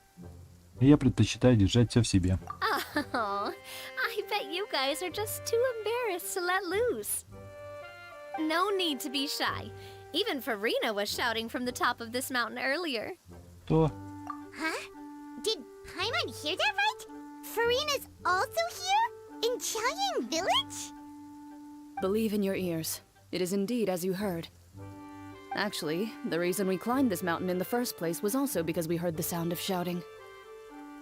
Я предпочитаю держать все в себе. Oh, I bet you guys are just too embarrassed to let loose. No need to be shy. Even Farina was shouting from the top of this mountain earlier. То. Huh? Did Paimon hear that right? Farina's also here? In Chaoyang Village? Believe in your ears. It is indeed as you heard. Actually, the reason we climbed this mountain in the first place was also because we heard the sound of shouting.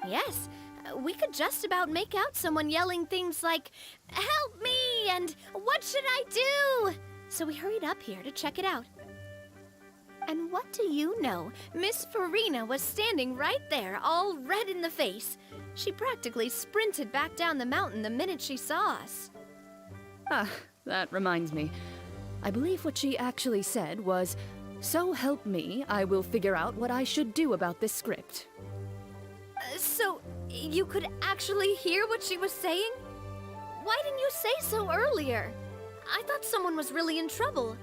Yes, we could just about make out someone yelling things like, "Help me!" and "What should I do?" So we hurried up here to check it out. And what do you know? Miss Farina was standing right there, all red in the face. She practically sprinted back down the mountain the minute she saw us. Ah, that reminds me. I believe what she actually said was, "So help me, I will figure out what I should do about this script." So, you could actually hear what she was saying? Why didn't you say so earlier? I thought someone was really in trouble.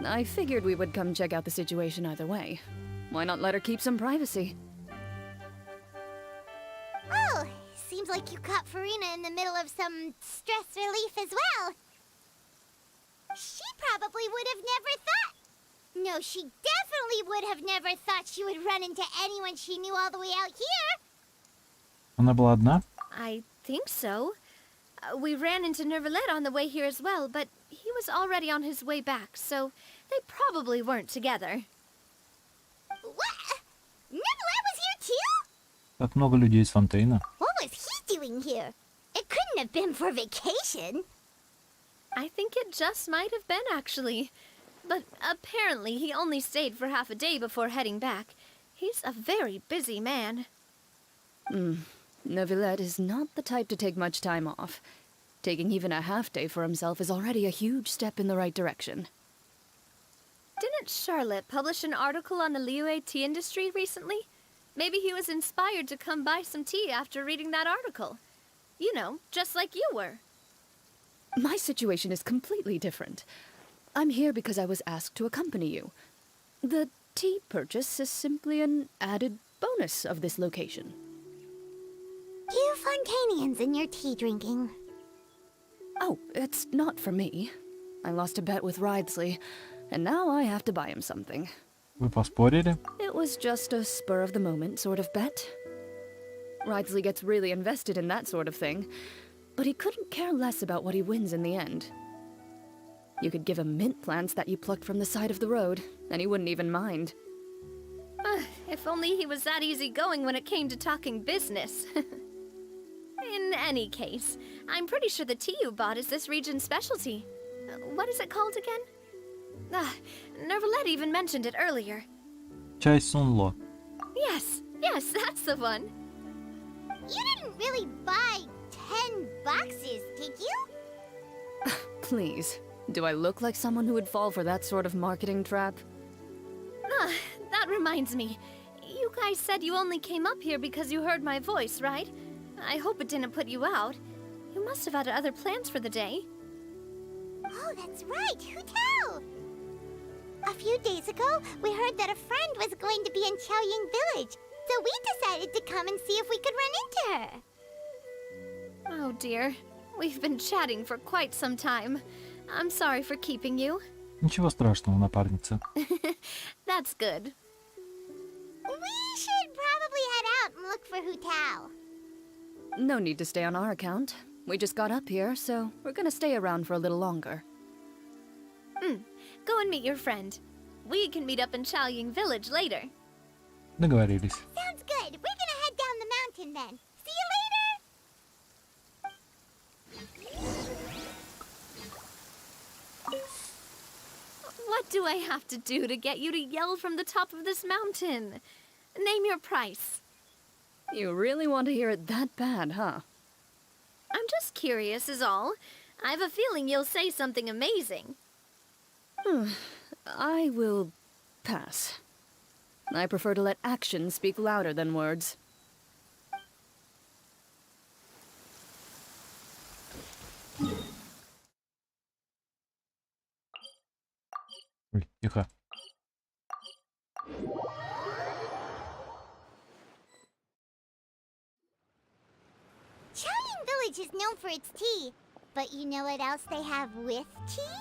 I figured we would come check out the situation either way. Why not let her keep some privacy? Oh, seems like you caught Farina in the middle of some stress relief as well. She probably would have never thought. No, she definitely definitely would have never thought she would run into anyone she knew all the way out here. Она была одна? I think so. We ran into Nervalet on the way here as well, but he was already on his way back, so they probably weren't together. What? Nervalet was here too? Так много людей из Фонтейна. What was he doing here? It couldn't have been for vacation. I think it just might have been, actually. But apparently he only stayed for half a day before heading back. He's a very busy man. Nervalet is not the type to take much time off. Taking even a half day for himself is already a huge step in the right direction. Didn't Charlotte publish an article on the Liyue tea industry recently? Maybe he was inspired to come buy some tea after reading that article. You know, just like you were. My situation is completely different. I'm here because I was asked to accompany you. The tea purchase is simply an added bonus of this location. You Fontanians and your tea drinking. Oh, it's not for me. I lost a bet with Wriothesley, and now I have to buy him something. Вы поспорили? It was just a spur-of-the-moment sort of bet. Wriothesley gets really invested in that sort of thing, but he couldn't care less about what he wins in the end. You could give him mint plants that you plucked from the side of the road, and he wouldn't even mind. If only he was that easygoing when it came to talking business. In any case, I'm pretty sure the tea you bought is this region's specialty. What is it called again? Nervalet even mentioned it earlier. Чай Сунло. Yes, that's the one. You didn't really buy 10 boxes, did you? Please, do I look like someone who would fall for that sort of marketing trap? That reminds me. You guys said you only came up here because you heard my voice, right? I hope it didn't put you out. You must have had other plans for the day. Oh, that's right. Hotel! A few days ago, we heard that a friend was going to be in Chaoying Village, so we decided to come and see if we could run into her. Oh dear. We've been chatting for quite some time. I'm sorry for keeping you. Ничего страшного, напарница. That's good. We should probably head out and look for Hotel. No need to stay on our account. We just got up here, so we're gonna stay around for a little longer. Go and meet your friend. We can meet up in Chaoying Village later. Договорились. Sounds good. We're gonna head down the mountain then. See you later! What do I have to do to get you to yell from the top of this mountain? Name your price. You really want to hear it that bad, huh? I'm just curious is all. I have a feeling you'll say something amazing. I will pass. I prefer to let actions speak louder than words. Ой, тихо. Chaoying Village is known for its tea, but you know what else they have with tea?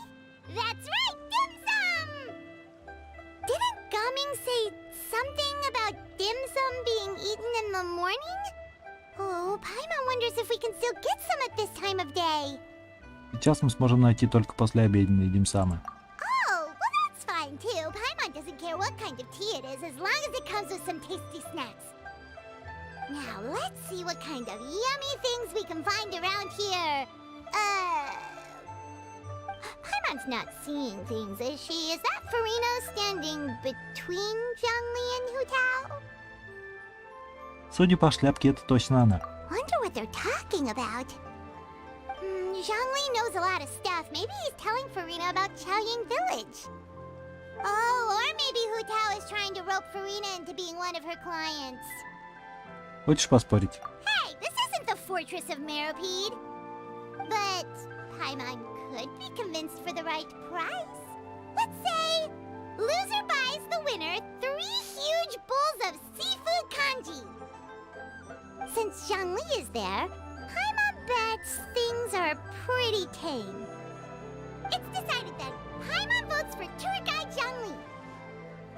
That's right, dim sum! Didn't Gaming say something about dim sum being eaten in the morning? Oh, Paimon wonders if we can still get some at this time of day. Сейчас мы сможем найти только после обеденной димсамы. Oh, well that's fine too. Paimon doesn't care what kind of tea it is as long as it comes with some tasty snacks. Now, let's see what kind of yummy things we can find around here. Paimon's not seeing things, is she? Is that Farino standing between Zhangli and Hutao? Судя по шляпке, это точно она. Wonder what they're talking about. Zhangli knows a lot of stuff. Maybe he's telling Farina about Chaoying Village. Oh, or maybe Hutao is trying to rope Farina into being one of her clients. Хочешь поспорить? Hey, this isn't the Fortress of Meropide. But Paimon could be convinced for the right price. Let's say loser buys the winner 3 huge bowls of seafood kanji. Since Zhangli is there, Paimon bets things are pretty tame. It's decided then. Paimon votes for tour guide Zhangli.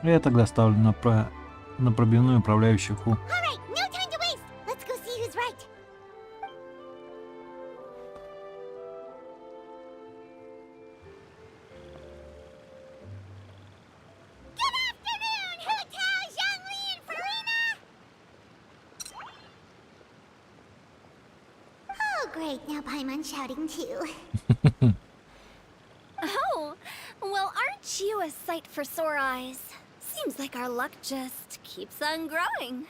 Я тогда ставлю на пробивную управляющую ху. Alright, no time to waste! Let's go see who's right. Good afternoon, Hu-Tao, Zhongli, and Farina! Oh, great, now Paimon's shouting too. Oh, well, aren't you a sight for sore eyes? Seems like our luck just keeps on growing.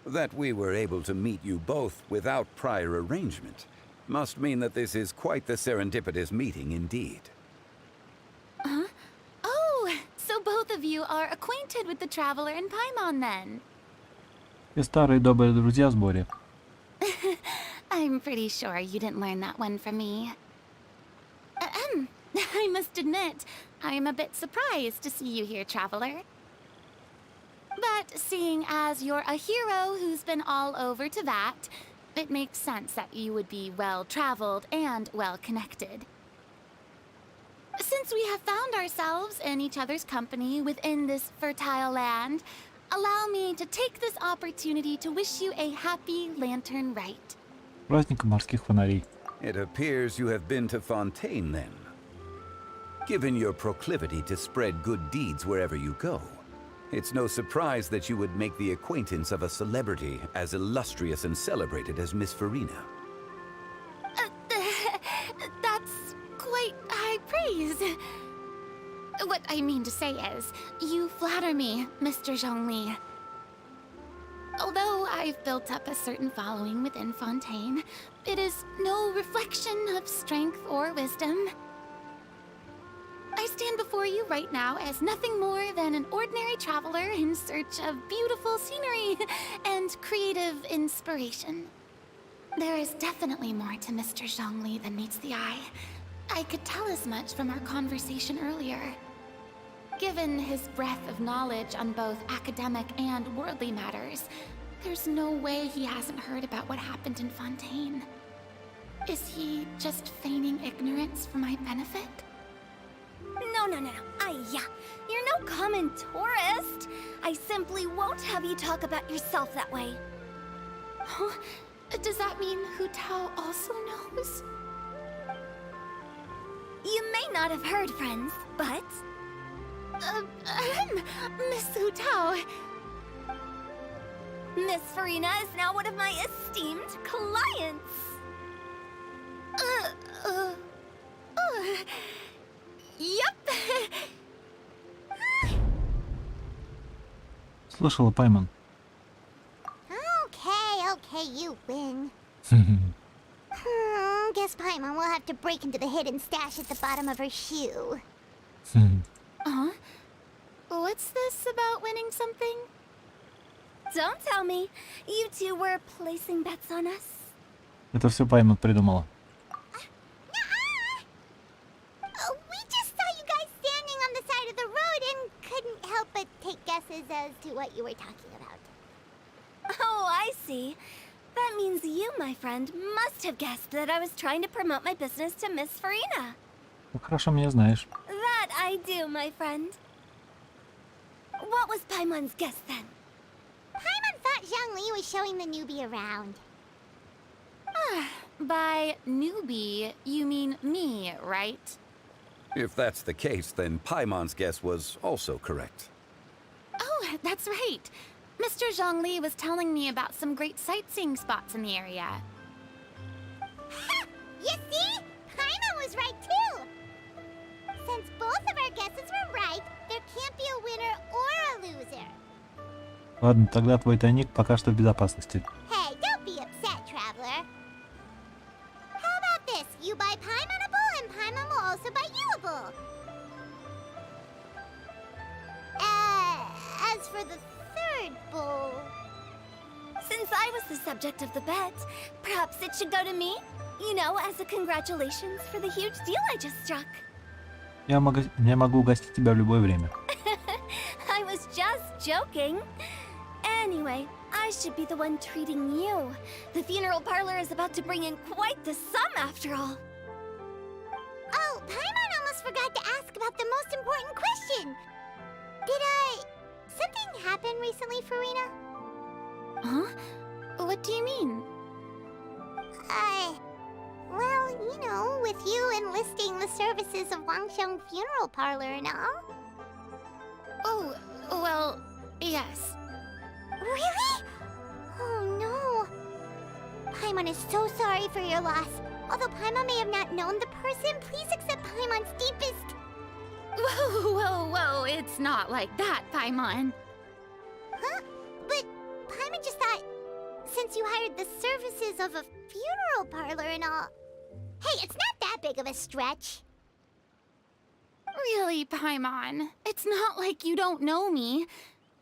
That we were able to meet you both without prior arrangement must mean that this is quite the serendipitous meeting indeed. Huh? Oh, so both of you are acquainted with the traveler in Paimon then? И старые добрые друзья в сборе. I'm pretty sure you didn't learn that one from me. I must admit, I am a bit surprised to see you here, traveler. But seeing as you're a hero who's been all over Teyvat, it makes sense that you would be well-traveled and well-connected. Since we have found ourselves in each other's company within this fertile land, allow me to take this opportunity to wish you a happy lantern rite. Праздника морских фонарей. It appears you have been to Fontaine then. Given your proclivity to spread good deeds wherever you go, it's no surprise that you would make the acquaintance of a celebrity as illustrious and celebrated as Miss Farina. That's quite high praise. What I mean to say is, you flatter me, Mr. Zhongli. Although I've built up a certain following within Fontaine, it is no reflection of strength or wisdom. I stand before you right now as nothing more than an ordinary traveler in search of beautiful scenery and creative inspiration. There is definitely more to Mr. Zhongli than meets the eye. I could tell as much from our conversation earlier. Given his breadth of knowledge on both academic and worldly matters, there's no way he hasn't heard about what happened in Fontaine. Is he just feigning ignorance for my benefit? No. You're no common tourist. I simply won't have you talk about yourself that way. Huh? Does that mean Hu-Tao also knows? You may not have heard, friends, but... Miss Hu-Tao. Miss Farina is now one of my esteemed clients. Yep. Слышала, Паймон. Okay, you win. Guess Paimon will have to break into the hidden stash at the bottom of her shoe. What's this about winning something? Don't tell me. You two were placing bets on us. Это все Паймон придумала. We just saw you guys standing on the side of the road and couldn't help but take guesses as to what you were talking about. Oh, I see. That means you, my friend, must have guessed that I was trying to promote my business to Miss Farina. Ну хорошо, меня знаешь. That I do, my friend. What was Paimon's guess then? Paimon thought Zhongli was showing the newbie around. By newbie, you mean me, right? If that's the case, then Paimon's guess was also correct. Oh, that's right. Mr. Zhongli was telling me about some great sightseeing spots in the area. Ha! You see? Paimon was right too! Since both of our guesses were right, there can't be a winner or a loser. Ладно, тогда твой тайник пока что в безопасности. Hey, don't be upset, traveler. How about this? You buy Paimonable and Paimon will also buy youable. As for the third bowl... Since I was the subject of the bet, perhaps it should go to me? You know, as a congratulations for the huge deal I just struck. Я могу угостить тебя в любое время. I was just joking. Anyway, I should be the one treating you. The funeral parlor is about to bring in quite the sum after all. Oh, Paimon almost forgot to ask about the most important question. Did, something happen recently, Farina? Huh? What do you mean? Well, you know, with you enlisting the services of Wangsheng Funeral Parlor and all. Oh, well, yes. Really? Oh no. Paimon is so sorry for your loss. Although Paimon may have not known the person, please accept Paimon's deepest... Whoa, it's not like that, Paimon. Huh? But Paimon just thought, since you hired the services of a funeral parlor and all... Hey, it's not that big of a stretch. Really, Paimon? It's not like you don't know me.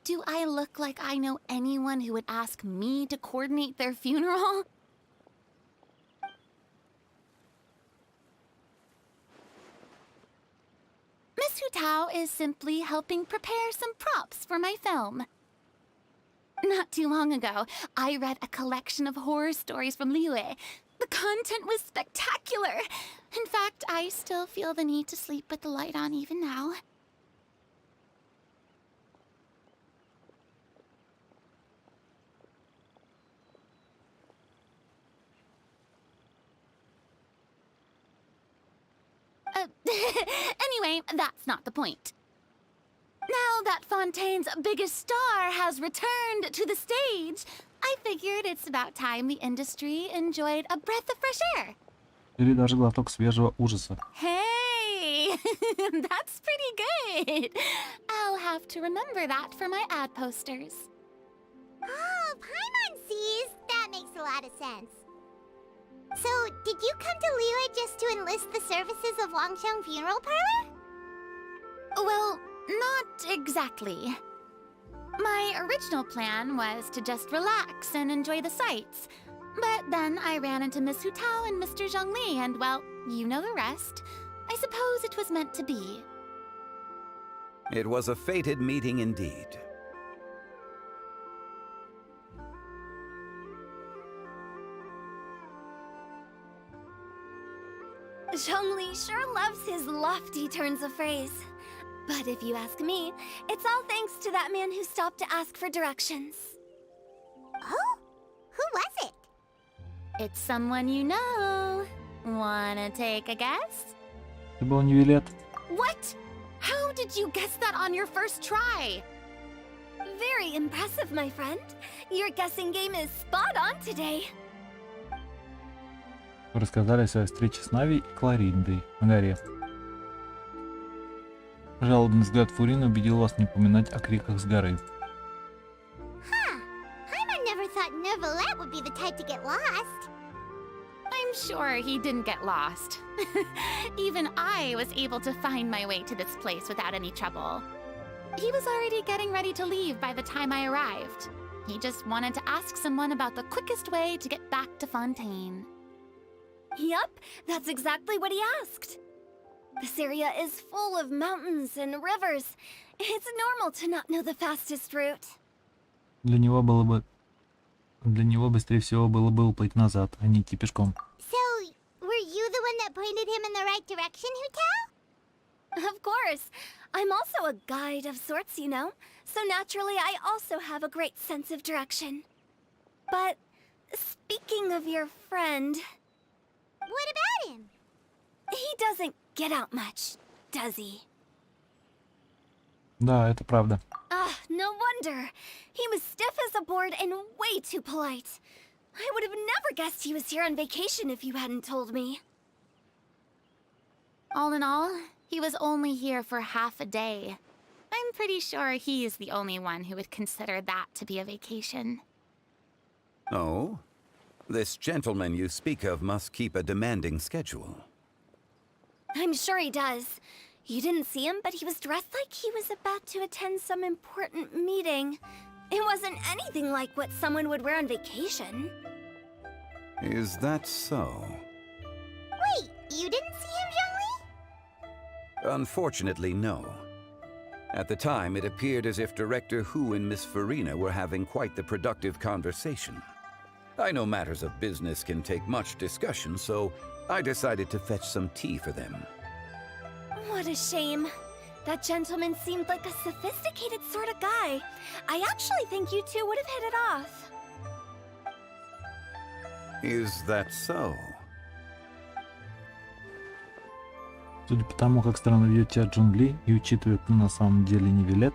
Do I look like I know anyone who would ask me to coordinate their funeral? Miss Hu Tao is simply helping prepare some props for my film. Not too long ago, I read a collection of horror stories from Liyue. The content was spectacular. In fact, I still feel the need to sleep with the light on even now. Anyway, that's not the point. Now that Fontaine's biggest star has returned to the stage, I figured it's about time the industry enjoyed a breath of fresh air. Или даже глоток свежего ужаса. Hey, that's pretty good. I'll have to remember that for my ad posters. Oh, Paimon sees. That makes a lot of sense. So, did you come to Liyue just to enlist the services of Wangsheng Funeral Parlor? Well, not exactly. My original plan was to just relax and enjoy the sights. But then I ran into Miss Hu Tao and Mr. Zhongli, and well, you know the rest. I suppose it was meant to be. It was a fated meeting indeed. Zhongli sure loves his lofty turns of phrase. But if you ask me, it's all thanks to that man who stopped to ask for directions. Oh? Who was it? It's someone you know. Wanna take a guess? Это был не Вилет. What? How did you guess that on your first try? Very impressive, my friend. Your guessing game is spot on today. Рассказали о своей встрече с Нави и Клариндой на горе. Жалобный взгляд Фурина убедил вас не упоминать о криках с горы. Huh. Paimon never thought Neuvillette would be the type to get lost. I'm sure he didn't get lost. Even I was able to find my way to this place without any trouble. He was already getting ready to leave by the time I arrived. He just wanted to ask someone about the quickest way to get back to Fontaine. Yup, that's exactly what he asked. This area is full of mountains and rivers. It's normal to not know the fastest route. Для него быстрее всего было бы уплыть назад, а не идти пешком. So, were you the one that pointed him in the right direction, Hu Tao? Of course. I'm also a guide of sorts, you know. So naturally, I also have a great sense of direction. But speaking of your friend... What about him? He doesn't get out much, does he? Да, это правда. No wonder. He was stiff as a board and way too polite. I would have never guessed he was here on vacation if you hadn't told me. All in all, he was only here for half a day. I'm pretty sure he is the only one who would consider that to be a vacation. Oh? This gentleman you speak of must keep a demanding schedule. I'm sure he does. You didn't see him, but he was dressed like he was about to attend some important meeting. It wasn't anything like what someone would wear on vacation. Is that so? Wait, you didn't see him, Zhongli? Unfortunately, no. At the time, it appeared as if Director Hu and Miss Farina were having quite the productive conversation. I know matters of business can take much discussion, so I decided to fetch some tea for them. What a shame. That gentleman seemed like a sophisticated sort of guy. I actually think you two would have hit it off. Is that so? Судя по тому, как странно ведете от Джун-Ли и учитывая, кто на самом деле не Вилет,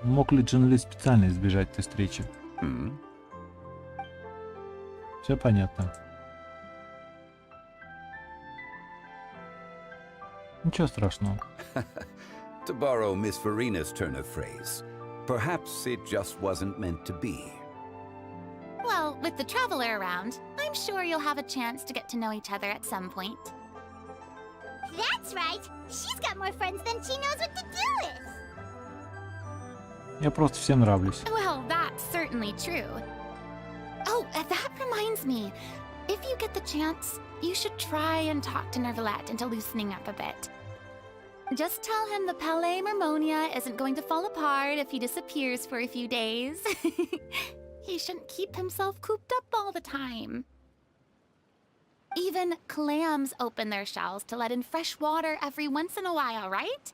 мог ли Джун-Ли специально избежать этой встречи? Все понятно. Ничего страшного. To borrow Miss Farina's turn of phrase, perhaps it just wasn't meant to be. Well, with the traveler around, I'm sure you'll have a chance to get to know each other at some point. That's right. She's got more friends than she knows what to do with. Я просто всем нравлюсь. Well, that's certainly true. Oh, that reminds me. If you get the chance, you should try and talk to Nervalette into loosening up a bit. Just tell him the Palais Mermonia isn't going to fall apart if he disappears for a few days. He shouldn't keep himself cooped up all the time. Even clams open their shells to let in fresh water every once in a while, right?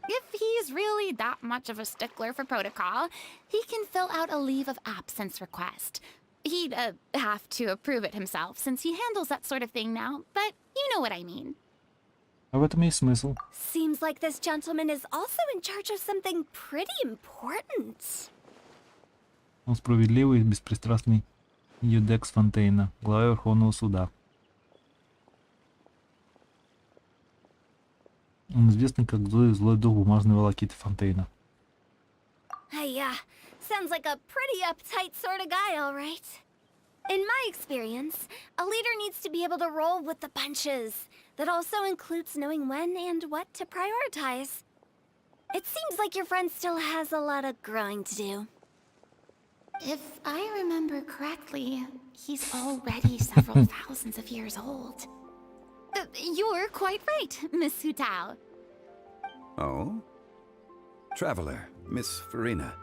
If he's really that much of a stickler for protocol, he can fill out a leave of absence request. He'd have to approve it himself since he handles that sort of thing now, but you know what I mean. А в этом есть смысл. Seems like this gentleman is also in charge of something pretty important. Он справедливый и беспристрастный Юдекс Фонтейна, глава Верховного суда. Он известный как злой дух бумажной волокиты Фонтейна. Yeah, sounds like a pretty uptight sort of guy, all right. In my experience, a leader needs to be able to roll with the punches. That also includes knowing when and what to prioritize. It seems like your friend still has a lot of growing to do. If I remember correctly, he's already several thousands of years old. You're quite right, Miss Hu Tao. Oh? Traveler, Miss Farina.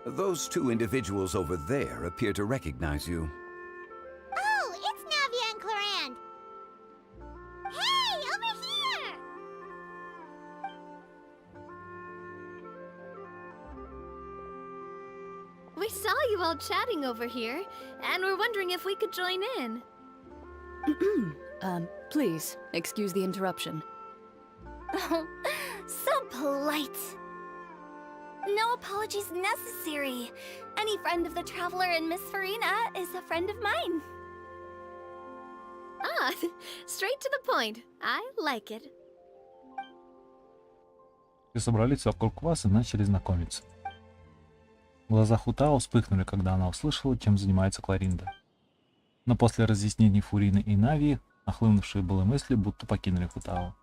Those two individuals over there appear to recognize you. Oh, it's Navia and Clarand. Hey, over here! We saw you all chatting over here, and we're wondering if we could join in. Please, excuse the interruption. Oh, so polite. No apologies necessary. Any friend of the traveler and Miss Farina is a friend of mine. Ah, straight to the point. I like it. Все собрались вокруг вас и начали знакомиться. Глаза Хутао вспыхнули, когда она услышала, чем занимается Кларинда. Но после разъяснений Фурины и Навии, нахлынувшие было мысли, будто покинули Хутао.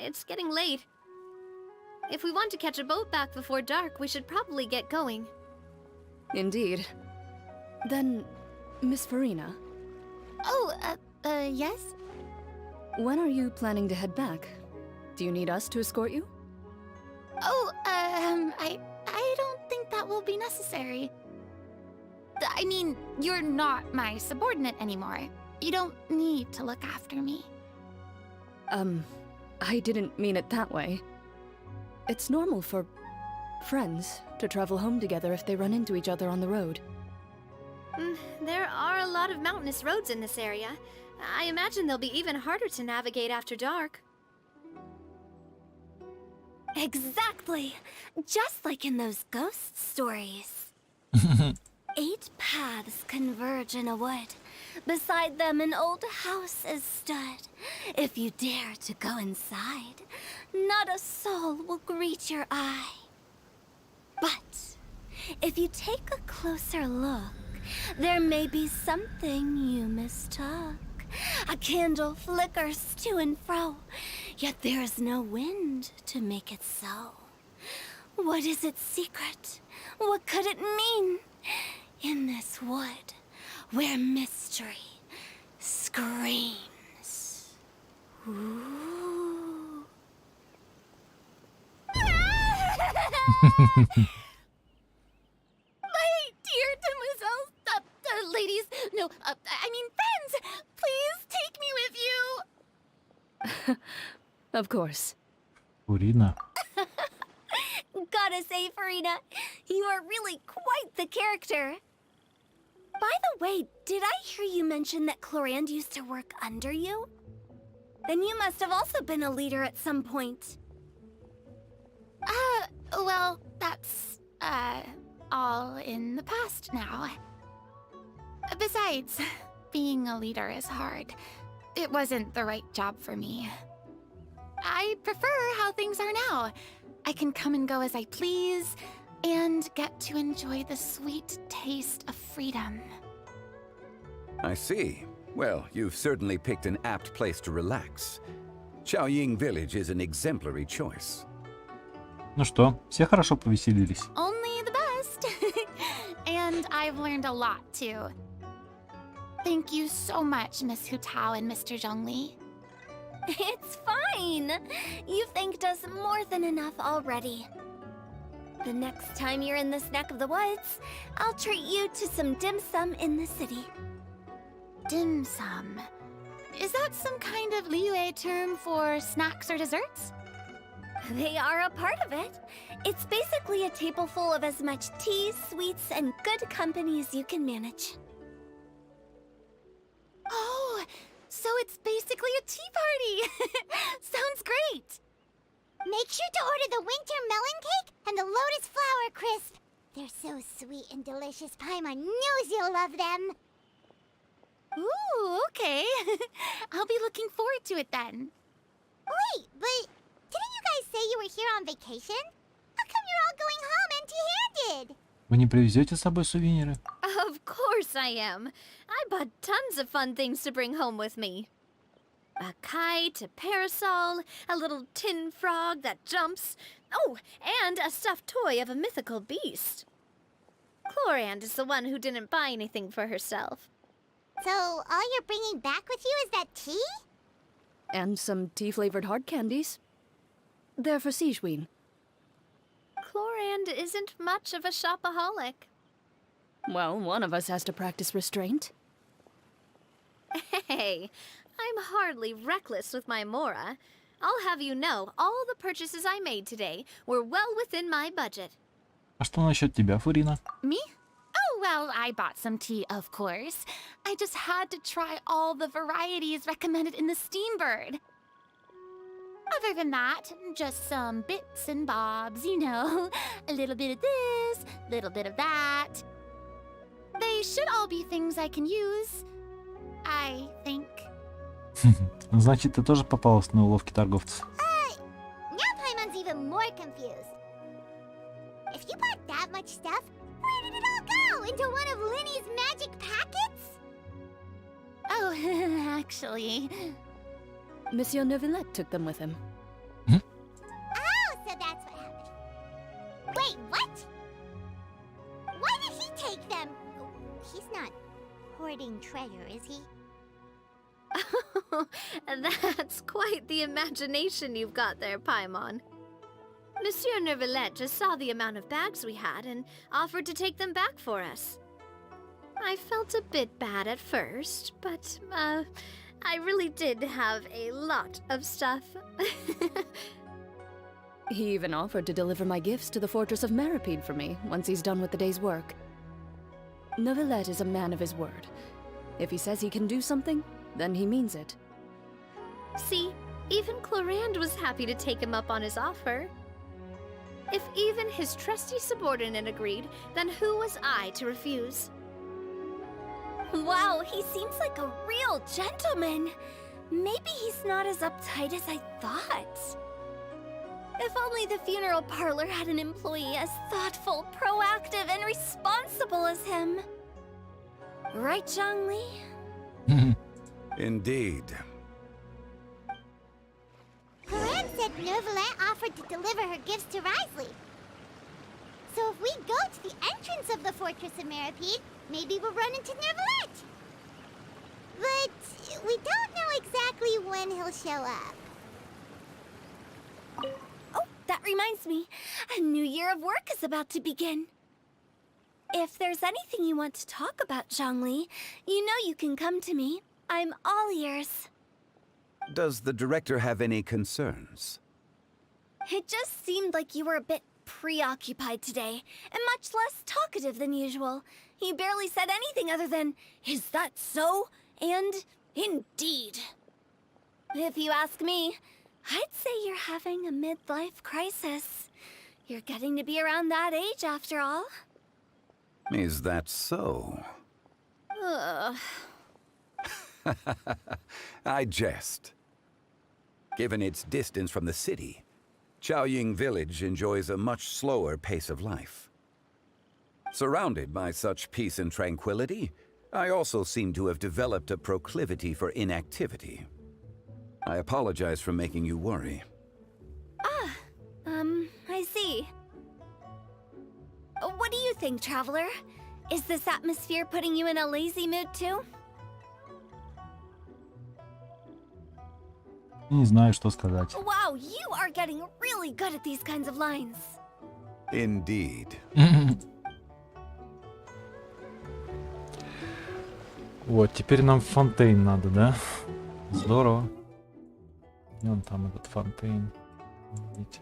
It's getting late. If we want to catch a boat back before dark, we should probably get going. Indeed. Then, Miss Farina, Oh, yes? when are you planning to head back? Do you need us to escort you? Oh, I don't think that will be necessary. I mean, you're not my subordinate anymore. You don't need to look after me. I didn't mean it that way. It's normal for friends to travel home together if they run into each other on the road. There are a lot of mountainous roads in this area. I imagine they'll be even harder to navigate after dark. Exactly. Just like in those ghost stories. 8 paths converge in a wood. Beside them an old house is stood. If you dare to go inside, not a soul will greet your eye. But if you take a closer look, there may be something you mistook. A candle flickers to and fro, yet there's no wind to make it so. What is its secret? What could it mean? In this wood, where mystery screams. Ooh. My dear demoiselles, ladies, No, I mean friends! Please take me with you! Of course. Фурина. Gotta say, Farina, you are really quite the character. By the way, did I hear you mention that Clorand used to work under you? Then you must have also been a leader at some point. Well, that's, all in the past now. Besides, being a leader is hard. It wasn't the right job for me. I prefer how things are now. I can come and go as I please, and get to enjoy the sweet taste of freedom. I see. Well, you've certainly picked an apt place to relax. Xiaoying Village is an exemplary choice. Ну что, все хорошо повеселились? Only the best. And I've learned a lot, too. Thank you so much, Miss Hu Tao and Mr. Zhongli. It's fine. You've thanked us more than enough already. The next time you're in this neck of the woods, I'll treat you to some dim sum in the city. Dim sum. Is that some kind of Liyue term for snacks or desserts? They are a part of it. It's basically a table full of as much tea, sweets, and good company as you can manage. Oh, so it's basically a tea party. Sounds great. Make sure to order the winter melon cake and the lotus flower crisp. They're so sweet and delicious. Paimon knows you'll love them. Ooh, okay. I'll be looking forward to it then. Wait, but didn't you guys say you were here on vacation? How come you're all going home empty-handed? Вы не привезете с собой сувениры? Of course I am. I bought tons of fun things to bring home with me. A kite, a parasol, a little tin frog that jumps. Oh, and a stuffed toy of a mythical beast. Clorand is the one who didn't buy anything for herself. So, all you're bringing back with you is that tea? And some tea-flavored hard candies. They're for Sigewin. Clorand isn't much of a shopaholic. Well, one of us has to practice restraint. Hey, I'm hardly reckless with my Mora. I'll have you know, all the purchases I made today were well within my budget. А что насчет тебя, Фурина? Me? Oh, well, I bought some tea, of course. I just had to try all the varieties recommended in the Steambird. Other than that, just some bits and bobs, you know. A little bit of this, little bit of that. They should all be things I can use, I think. Значит, ты тоже попалась на уловки торговца. Now Paimon's even more confused. If you bought that much stuff, where did it all go? Into one of Linny's magic packets? Oh, actually... Monsieur Neuvillette took them with him. Oh, so that's what happened. Wait, what? Why did he take them? He's not hoarding treasure, is he? That's quite the imagination you've got there, Paimon. Monsieur Neuvillette just saw the amount of bags we had and offered to take them back for us. I felt a bit bad at first, but, I really did have a lot of stuff. He even offered to deliver my gifts to the Fortress of Meripede for me once he's done with the day's work. Neuvillette is a man of his word. If he says he can do something, then he means it. See, even Clorand was happy to take him up on his offer. If even his trusty subordinate agreed, then who was I to refuse? Wow, he seems like a real gentleman. Maybe he's not as uptight as I thought. If only the funeral parlor had an employee as thoughtful, proactive, and responsible as him. Right, Zhongli? Indeed. Clorand said Neuvillette offered to deliver her gifts to Risley. So if we go to the entrance of the Fortress of Meripede, maybe we'll run into Neuvillette. But we don't know exactly when he'll show up. Oh, that reminds me. A new year of work is about to begin. If there's anything you want to talk about, Zhongli, you know you can come to me. I'm all ears. Does the director have any concerns? It just seemed like you were a bit preoccupied today, and much less talkative than usual. You barely said anything other than, "Is that so?" and "Indeed." If you ask me, I'd say you're having a midlife crisis. You're getting to be around that age after all. Is that so? Ugh. I jest. Given its distance from the city, Chaoying Village enjoys a much slower pace of life. Surrounded by such peace and tranquility, I also seem to have developed a proclivity for inactivity. I apologize for making you worry. I see. What do you think, Traveler? Is this atmosphere putting you in a lazy mood too? Не знаю, что сказать. Wow, you are getting really good at these kinds of lines. Indeed. Вот, теперь нам фонтейн надо, да? Здорово. Где он там, этот фонтейн? Видите?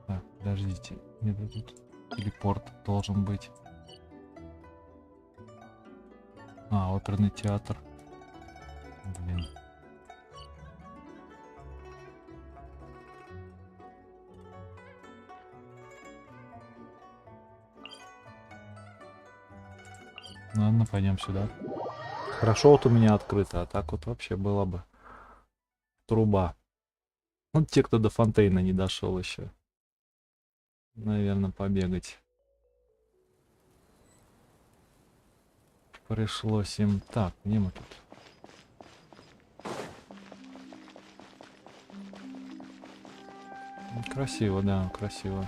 Так, подождите. Где-то тут телепорт должен быть. А, оперный театр. Блин. Ладно, пойдем сюда. Хорошо, вот у меня открыто, а так вот вообще было бы труба. Вот те, кто до фонтейна не дошел еще. Наверное, побегать. Пришлось им... Так, где мы тут? Красиво, да, красиво.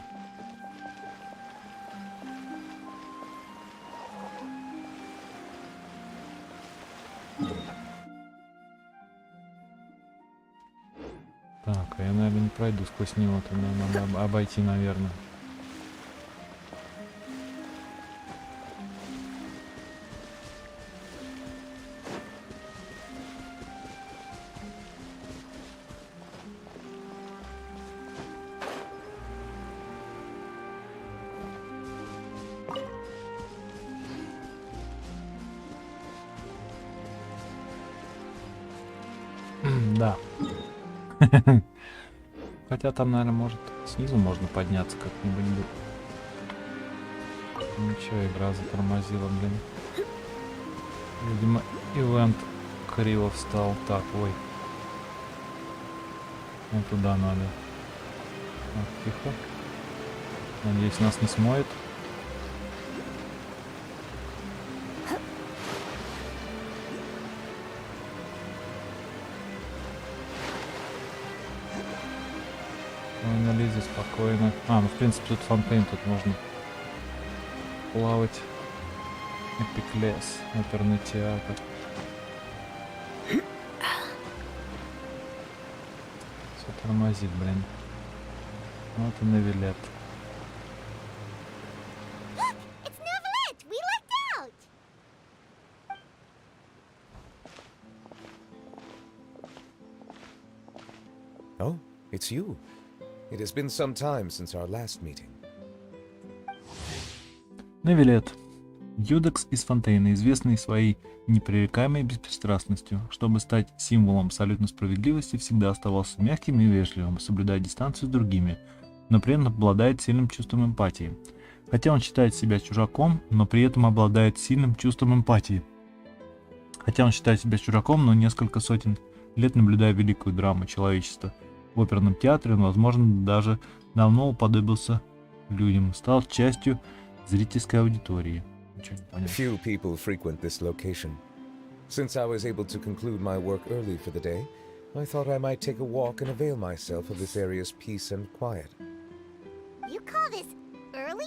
Так, а я, наверное, не пройду сквозь него, тогда надо обойти, наверное. Да. Хотя там, наверное, может снизу можно подняться как-нибудь. Ничего, игра затормозила, блин. Видимо, ивент криво встал. Так, ой. Вот туда надо. Так, тихо. Надеюсь, нас не смоет. На лизе спокойно. А, ну в принципе тут фонтейн, тут можно плавать. Эпиклес, оперный театр. Все тормозит, блин. Вот и навилет. It's Nevelet! We lucked out! Oh, it's you. It has been some time since our last meeting. Навилет. Юдекс из Фонтейна, известный своей непререкаемой беспристрастностью. Чтобы стать символом абсолютной справедливости, всегда оставался мягким и вежливым, соблюдая дистанцию с другими, но при этом обладает сильным чувством эмпатии. Хотя он считает себя чужаком, но при этом обладает сильным чувством эмпатии. Хотя он считает себя чужаком, но несколько сотен лет наблюдая великую драму человечества. В оперном театре он, возможно, даже давно уподобился людям, стал частью зрительской аудитории. Few people frequent this location. Since I was able to conclude my work early for the day, I thought I might take a walk and avail myself of this area's peace and quiet. You call this early?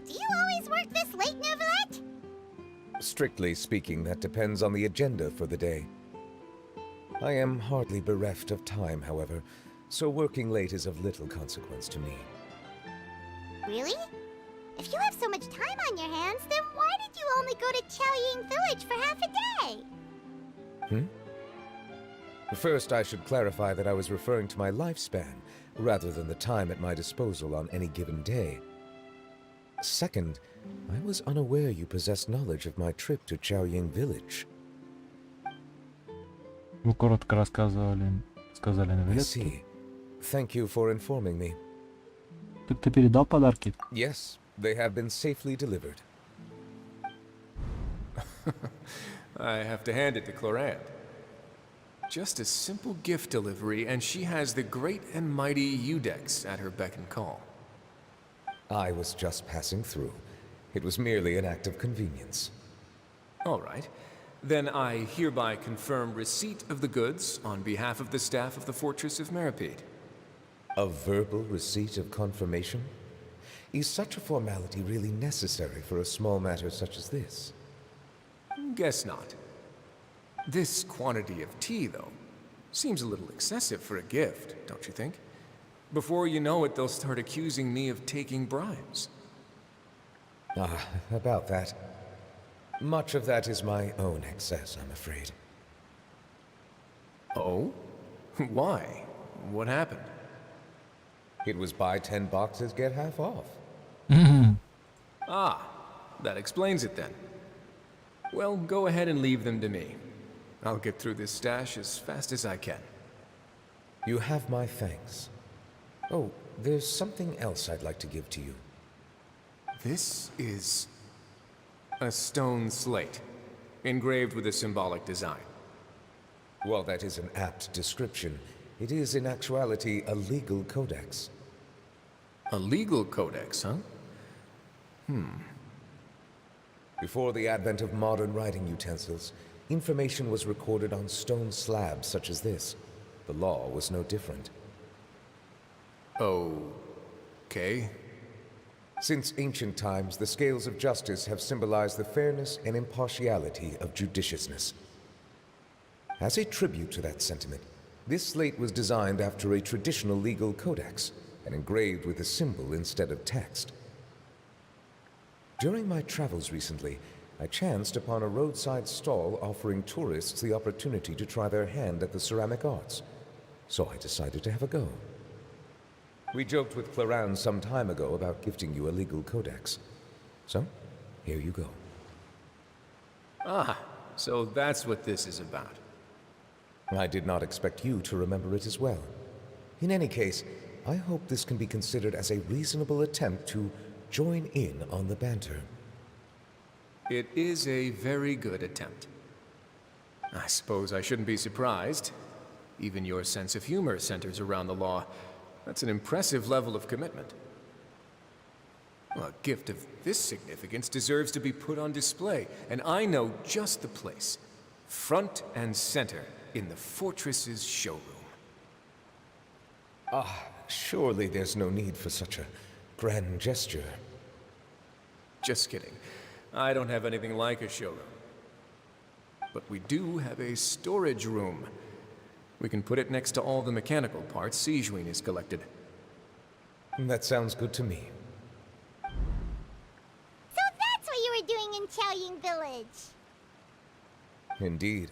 Do you always work this late, Nevelet? Strictly speaking, that depends on the agenda for the day. I am hardly bereft of time, however, so working late is of little consequence to me. Really? If you have so much time on your hands, then why did you only go to Chaoying Village for half a day? First, I should clarify that I was referring to my lifespan, rather than the time at my disposal on any given day. Second, I was unaware you possessed knowledge of my trip to Chaoying Village. Вы коротко сказали на I билетке. see. Thank you for informing me. Так ты передал подарки? Yes, they have been safely delivered. I have to hand it to Clorant. Just a simple gift delivery, and she has the great and mighty Udex at her beck and call. I was just passing through. It was merely an act of convenience. All right. Then I hereby confirm receipt of the goods on behalf of the staff of the Fortress of Meripede. A verbal receipt of confirmation? Is such a formality really necessary for a small matter such as this? Guess not. This quantity of tea, though, seems a little excessive for a gift, don't you think? Before you know it, they'll start accusing me of taking bribes. Ah, about that. Much of that is my own excess, I'm afraid. Oh? Why? What happened? It was buy 10 boxes, get half off. Ah, that explains it then. Well, go ahead and leave them to me. I'll get through this stash as fast as I can. You have my thanks. Oh, there's something else I'd like to give to you. This is a stone slate, engraved with a symbolic design. While that is an apt description, it is in actuality a legal codex. A legal codex, huh? Before the advent of modern writing utensils, information was recorded on stone slabs such as this. The law was no different. Okay. Since ancient times, the scales of justice have symbolized the fairness and impartiality of judiciousness. As a tribute to that sentiment, this slate was designed after a traditional legal codex and engraved with a symbol instead of text. During my travels recently, I chanced upon a roadside stall offering tourists the opportunity to try their hand at the ceramic arts, so I decided to have a go. We joked with Clorant some time ago about gifting you a legal codex. So, here you go. Ah, so that's what this is about. I did not expect you to remember it as well. In any case, I hope this can be considered as a reasonable attempt to join in on the banter. It is a very good attempt. I suppose I shouldn't be surprised. Even your sense of humor centers around the law. That's an impressive level of commitment. Well, a gift of this significance deserves to be put on display, and I know just the place. Front and center in the Fortress's showroom. Ah, surely there's no need for such a grand gesture. Just kidding. I don't have anything like a showroom. But we do have a storage room. We can put it next to all the mechanical parts Segouin has collected. That sounds good to me. So that's what you were doing in Chaoying Village. Indeed.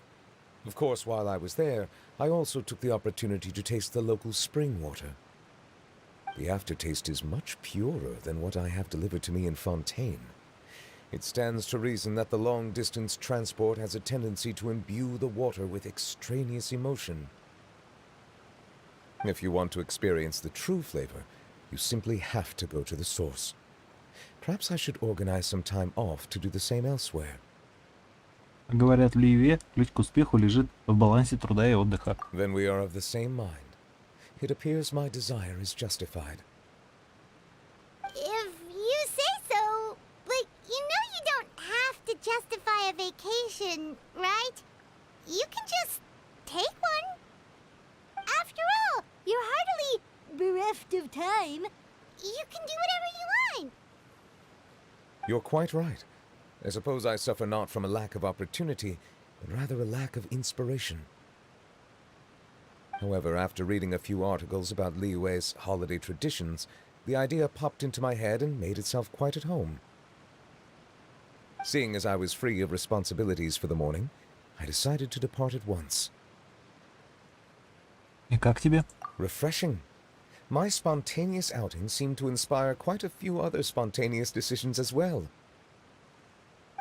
Of course, while I was there, I also took the opportunity to taste the local spring water. The aftertaste is much purer than what I have delivered to me in Fontaine. It stands to reason that the long-distance transport has a tendency to imbue the water with extraneous emotion. If you want to experience the true flavor, you simply have to go to the source. Perhaps I should organize some time off to do the same elsewhere. Говорят, в Ливе ключ к успеху лежит в балансе труда и отдыха. Then we are of the same mind. It appears my desire is justified. If you say so, but you know you don't have to justify a vacation, right? You can just take one. After all, you're hardly bereft of time. You can do whatever you want. You're quite right. I suppose I suffer not from a lack of opportunity, but rather a lack of inspiration. However, after reading a few articles about Liyue's holiday traditions, the idea popped into my head and made itself quite at home. Seeing as I was free of responsibilities for the morning, I decided to depart at once. И как тебе? Refreshing. My spontaneous outing seemed to inspire quite a few other spontaneous decisions as well.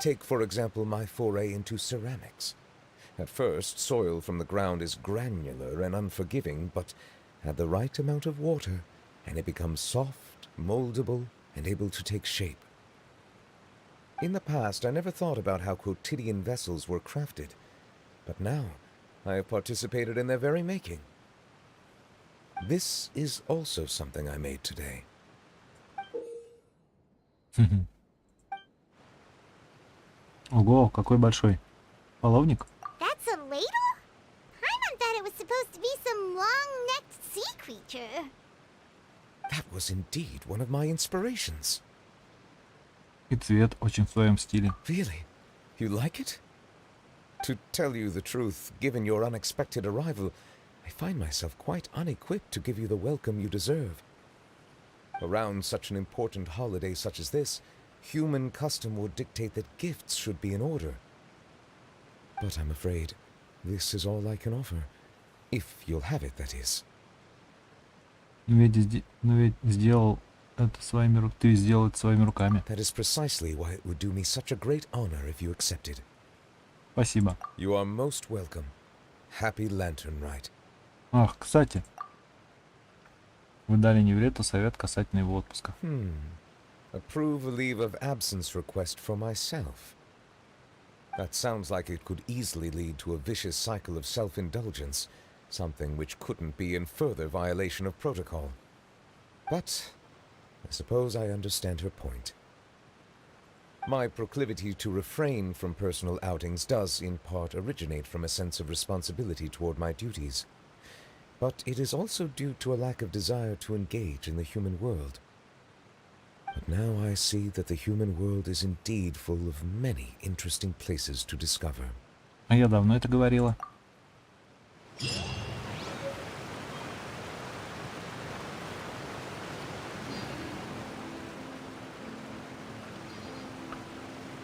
Take, for example, my foray into ceramics. At first, soil from the ground is granular and unforgiving, but add the right amount of water, and it becomes soft, moldable, and able to take shape. In the past, I never thought about how quotidian vessels were crafted, but now I have participated in their very making. This is also something I made today. Ого, какой большой. Половник? That's a ladle? Paimon thought it was supposed to be some long-necked sea creature. That was indeed one of my inspirations. И цвет очень в своем стиле. Really? You like it? To tell you the truth, given your unexpected arrival, I find myself quite unequipped to give you the welcome you deserve. Around such an important holiday such as this, human custom would dictate that gifts should be in order. But I'm afraid this is all I can offer. If you'll have it, that is. Но ведь сделал это своими руками. Ты сделал это своими руками. That is precisely why it would do me such a great honor if you accepted. Спасибо. You are most welcome. Happy Lantern Rite. Ах, кстати. Вы дали Неврету совет касательно его отпуска. Approve a leave of absence request for myself. That sounds like it could easily lead to a vicious cycle of self-indulgence, something which couldn't be in further violation of protocol. But I suppose I understand her point. My proclivity to refrain from personal outings does in part originate from a sense of responsibility toward my duties. But it is also due to a lack of desire to engage in the human world. But now I see that the human world is indeed full of many interesting places to discover. А я давно это говорила.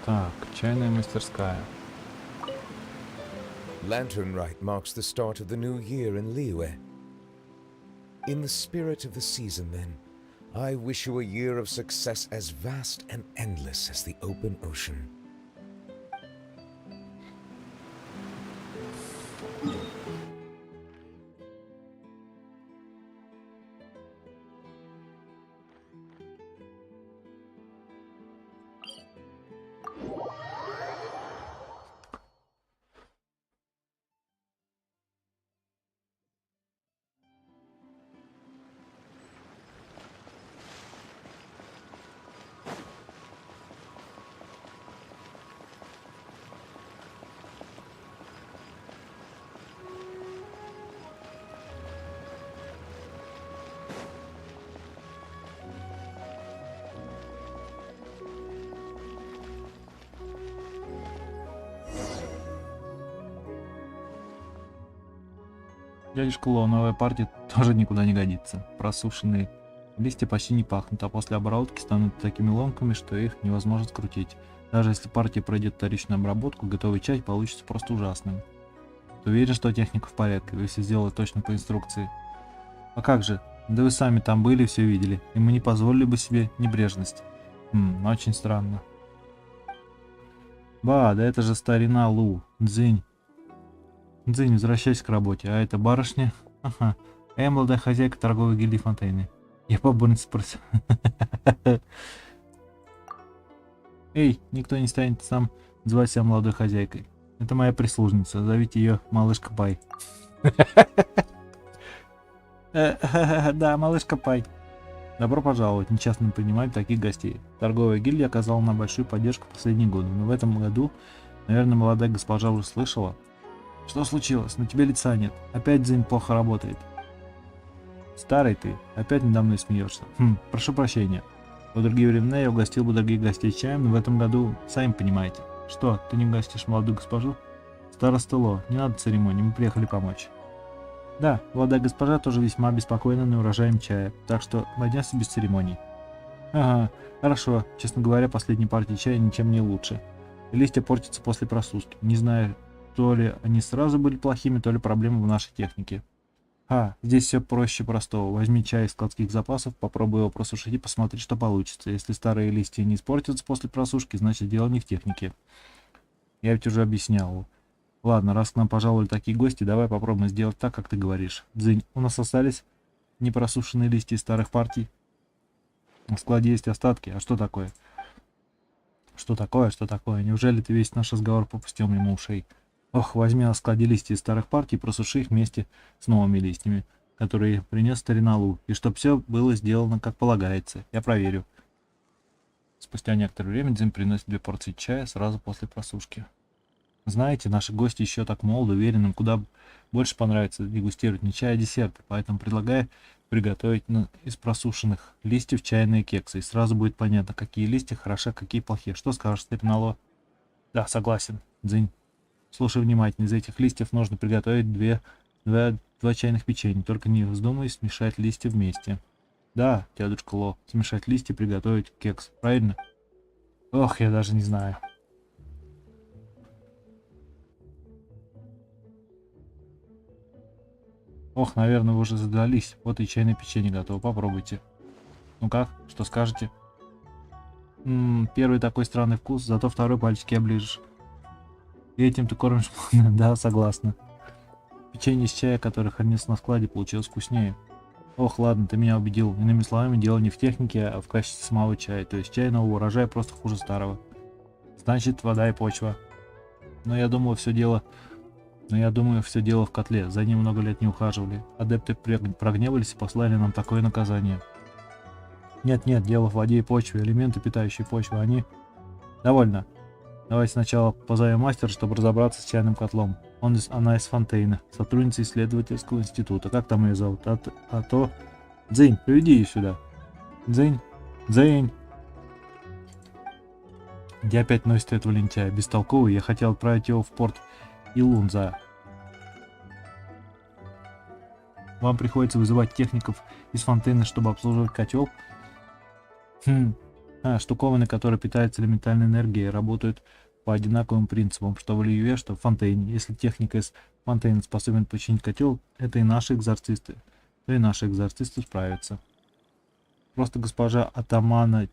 Так, чайная мастерская. Lantern Rite marks the start of the new year in Liyue. In the spirit of the season, then, I wish you a year of success as vast and endless as the open ocean. Дядюшка Ло, новая партия тоже никуда не годится. Просушенные листья почти не пахнут, а после обработки станут такими ломкими, что их невозможно скрутить. Даже если партия пройдет вторичную обработку, готовый чай получится просто ужасным. Ты уверен, что техника в порядке? Вы все сделали точно по инструкции. А как же? Да вы сами там были, все видели, и мы не позволили бы себе небрежность. Очень странно. Ба, да это же старина Лу. Дзынь. Дзынь, возвращайся к работе. А это барышня? Ага. Я молодая хозяйка торговой гильдии Фонтейны. Я поборница спросил. Эй, никто не станет сам называть себя молодой хозяйкой. Это моя прислужница. Зовите ее малышка Пай. Да, малышка Пай. Добро пожаловать. Нечастно принимать таких гостей. Торговая гильдия оказала нам большую поддержку в последние годы. Но в этом году, наверное, молодая госпожа уже слышала. Что случилось? На тебе лица нет. Опять Дзинь плохо работает. Старый ты. Опять надо мной смеешься. Прошу прощения. В другие времена я угостил бы других гостей чаем, но в этом году, сами понимаете. Что, ты не угостишь молодую госпожу? Староста Ло, не надо церемонии, мы приехали помочь. Да, молодая госпожа тоже весьма обеспокоена неурожаем чая, так что обойдемся без церемоний. Ага, хорошо. Честно говоря, последние партии чая ничем не лучше. Листья портятся после просушки. Не знаю, то ли они сразу были плохими, то ли проблемы в нашей технике. Здесь все проще простого. Возьми чай из складских запасов, попробуй его просушить и посмотри, что получится. Если старые листья не испортятся после просушки, значит дело не в технике. Я ведь уже объяснял. Ладно, раз к нам пожаловали такие гости, давай попробуем сделать так, как ты говоришь. Дзынь, у нас остались непросушенные листья из старых партий. На складе есть остатки. А что такое? Что такое? Что такое? Неужели ты весь наш разговор попустил мимо ушей? Ох, возьми на складе листья из старых партий и просуши их вместе с новыми листьями, которые принес старина Лу, и чтоб все было сделано как полагается. Я проверю. Спустя некоторое время Дзин приносит 2 порции чая сразу после просушки. Знаете, наши гости еще так молоды, уверены, им куда больше понравится дегустировать не чай, а десерты, поэтому предлагаю приготовить из просушенных листьев чайные кексы, и сразу будет понятно, какие листья хороши, а какие плохие. Что скажешь, старина Ло? Да, согласен. Дзинь, слушай внимательно, из этих листьев нужно приготовить два чайных печенья, только не вздумай смешать листья вместе. Да, дядюшка Ло, смешать листья и приготовить кекс, правильно? Ох, я даже не знаю. Ох, наверное, вы уже задались. Вот и чайное печенье готово. Попробуйте. Ну как? Что скажете? Первый такой странный вкус, зато второй пальчики оближешь. И этим ты кормишь? Да, согласна. Печенье из чая, которое хранится на складе, получилось вкуснее. Ох, ладно, ты меня убедил. Иными словами, дело не в технике, а в качестве самого чая. То есть чай нового урожая просто хуже старого. Значит, вода и почва. Но я думаю, все дело в котле. За ним много лет не ухаживали. Адепты прогневались и послали нам такое наказание. Нет, дело в воде и почве. Элементы, питающие почву, они... Довольно. Давайте сначала позовем мастера, чтобы разобраться с чайным котлом. Она из Фонтейна, сотрудница исследовательского института. Как там ее зовут? Дзинь, приведи ее сюда. Дзинь. Где опять носит этого лентяя? Бестолковый, я хотел отправить его в порт Илунза. Вам приходится вызывать техников из Фонтейна, чтобы обслуживать котел? Штуковины, которые питаются элементальной энергией, работают по одинаковым принципам, что в Ливе, что в Фонтейне. Если техника из Фонтейна способен починить котел, это и наши экзорцисты. То и наши экзорцисты справятся. Просто госпожа атамана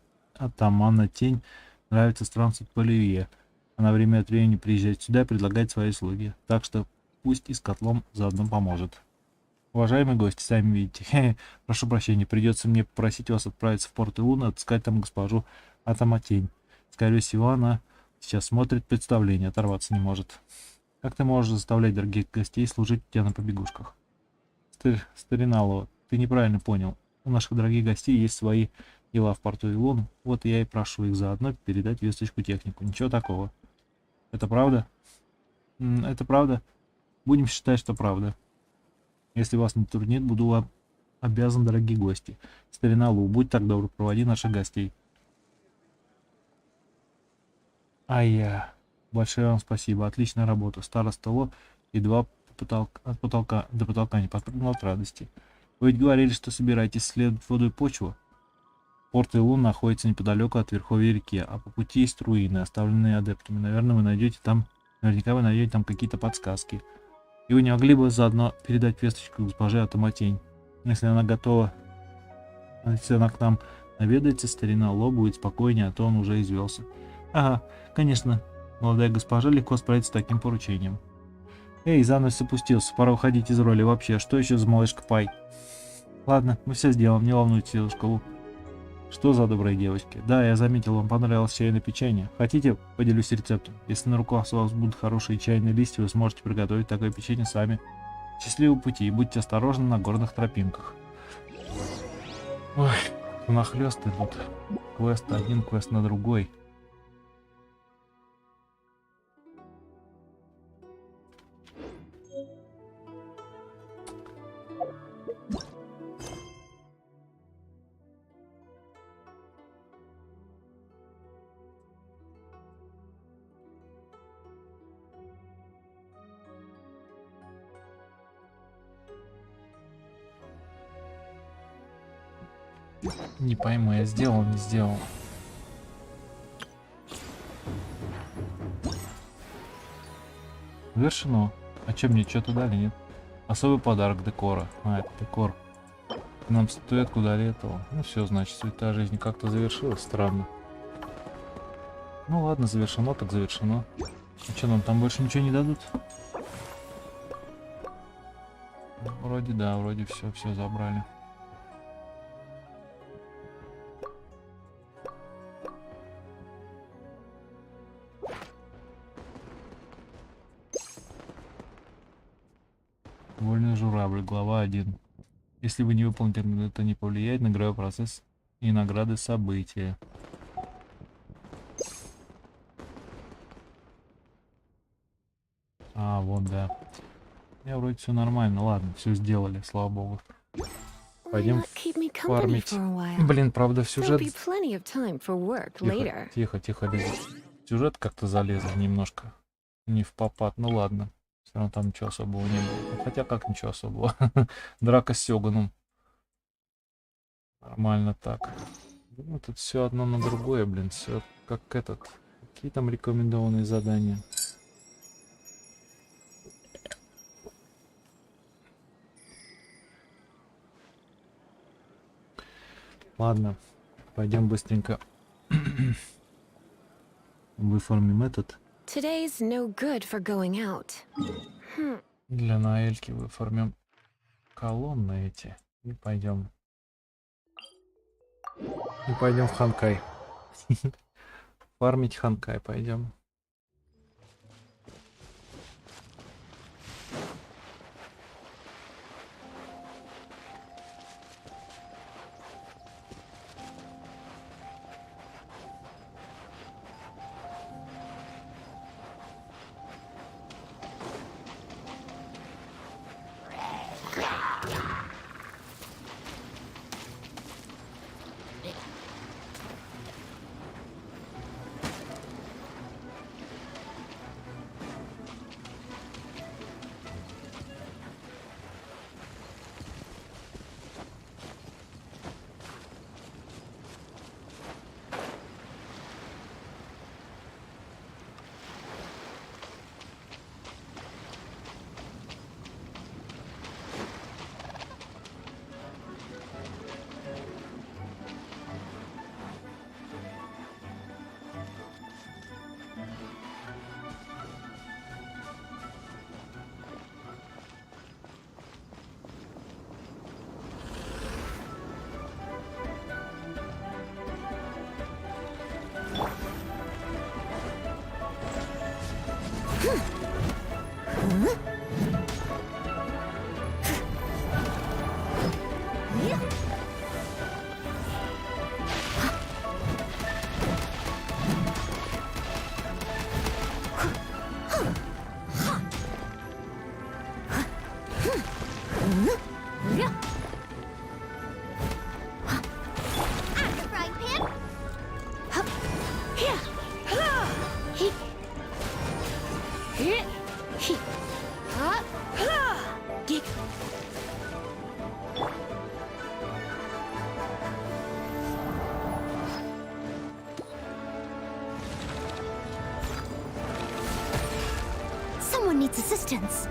Тень нравится странствовать по Ливе. Она время от времени приезжает сюда и предлагает свои услуги. Так что пусть и с котлом заодно поможет. Уважаемые гости, сами видите, прошу прощения, придется мне попросить вас отправиться в порт Илуна, отыскать там госпожу Атаматень. Скорее всего, она сейчас смотрит представление, оторваться не может. Как ты можешь заставлять дорогих гостей служить у тебя на побегушках? Старина Ло, ты неправильно понял. У наших дорогих гостей есть свои дела в порту Илун, вот я и прошу их заодно передать весточку технику. Ничего такого. Это правда? Это правда? Будем считать, что правда. Если вас не труднит, буду вам обязан, дорогие гости. Старина Лу, будь так добр, проводи наших гостей. Большое вам спасибо. Отличная работа. Староста Ло едва от потолка до потолка не подпрыгнул от радости. Вы ведь говорили, что собираетесь исследовать воду и почву? Порт Илун находится неподалеку от верховья реки, а по пути есть руины, оставленные адептами. Наверняка вы найдете там какие-то подсказки. И вы не могли бы заодно передать весточку госпоже Атаматень. Если она к нам наведается, старина Ло будет спокойнее, а то он уже извелся. Ага, конечно, молодая госпожа легко справится с таким поручением. Эй, занавес опустился, пора уходить из роли вообще. Что еще за малышка Пай? Ладно, мы все сделаем, не волнуйтесь, дедушка Лу. Что за добрые девочки? Да, я заметил, вам понравилось чайное печенье. Хотите, поделюсь рецептом? Если на руках у вас будут хорошие чайные листья, вы сможете приготовить такое печенье сами. Счастливого пути и будьте осторожны на горных тропинках. Ой, нахлёст идут. Квест один, квест на другой. Не пойму, я сделал, не сделал. Завершено. А че, мне что-то дали, нет? Особый подарок декора. А, это декор. Нам статуэтку дали этого. Ну все, значит, суета жизни как-то завершилась. Странно. Ну ладно, завершено, так завершено. А что, нам там больше ничего не дадут? Вроде да, вроде все забрали. Вольный журавль, глава 1. Если вы не выполните, это не повлияет на игровой процесс и награды события. А, вот, да. Я вроде все нормально. Ладно, все сделали, слава богу. Пойдем фармить. Блин, правда, в сюжет... Тихо, тихо, Лиза. Сюжет как-то залезл немножко. Не в попад, ну ладно. Все равно там ничего особого не было. Хотя как ничего особого. Драка с сегуном. Нормально так. Ну, тут все одно на другое, блин. Все как этот. Какие там рекомендованные задания? Ладно, пойдем быстренько выформим этот. Today's no good for going out. Для Наэльки выформим колонны эти. И пойдем. И пойдем в Ханкай. Фармить Ханкай пойдем. Someone needs assistance.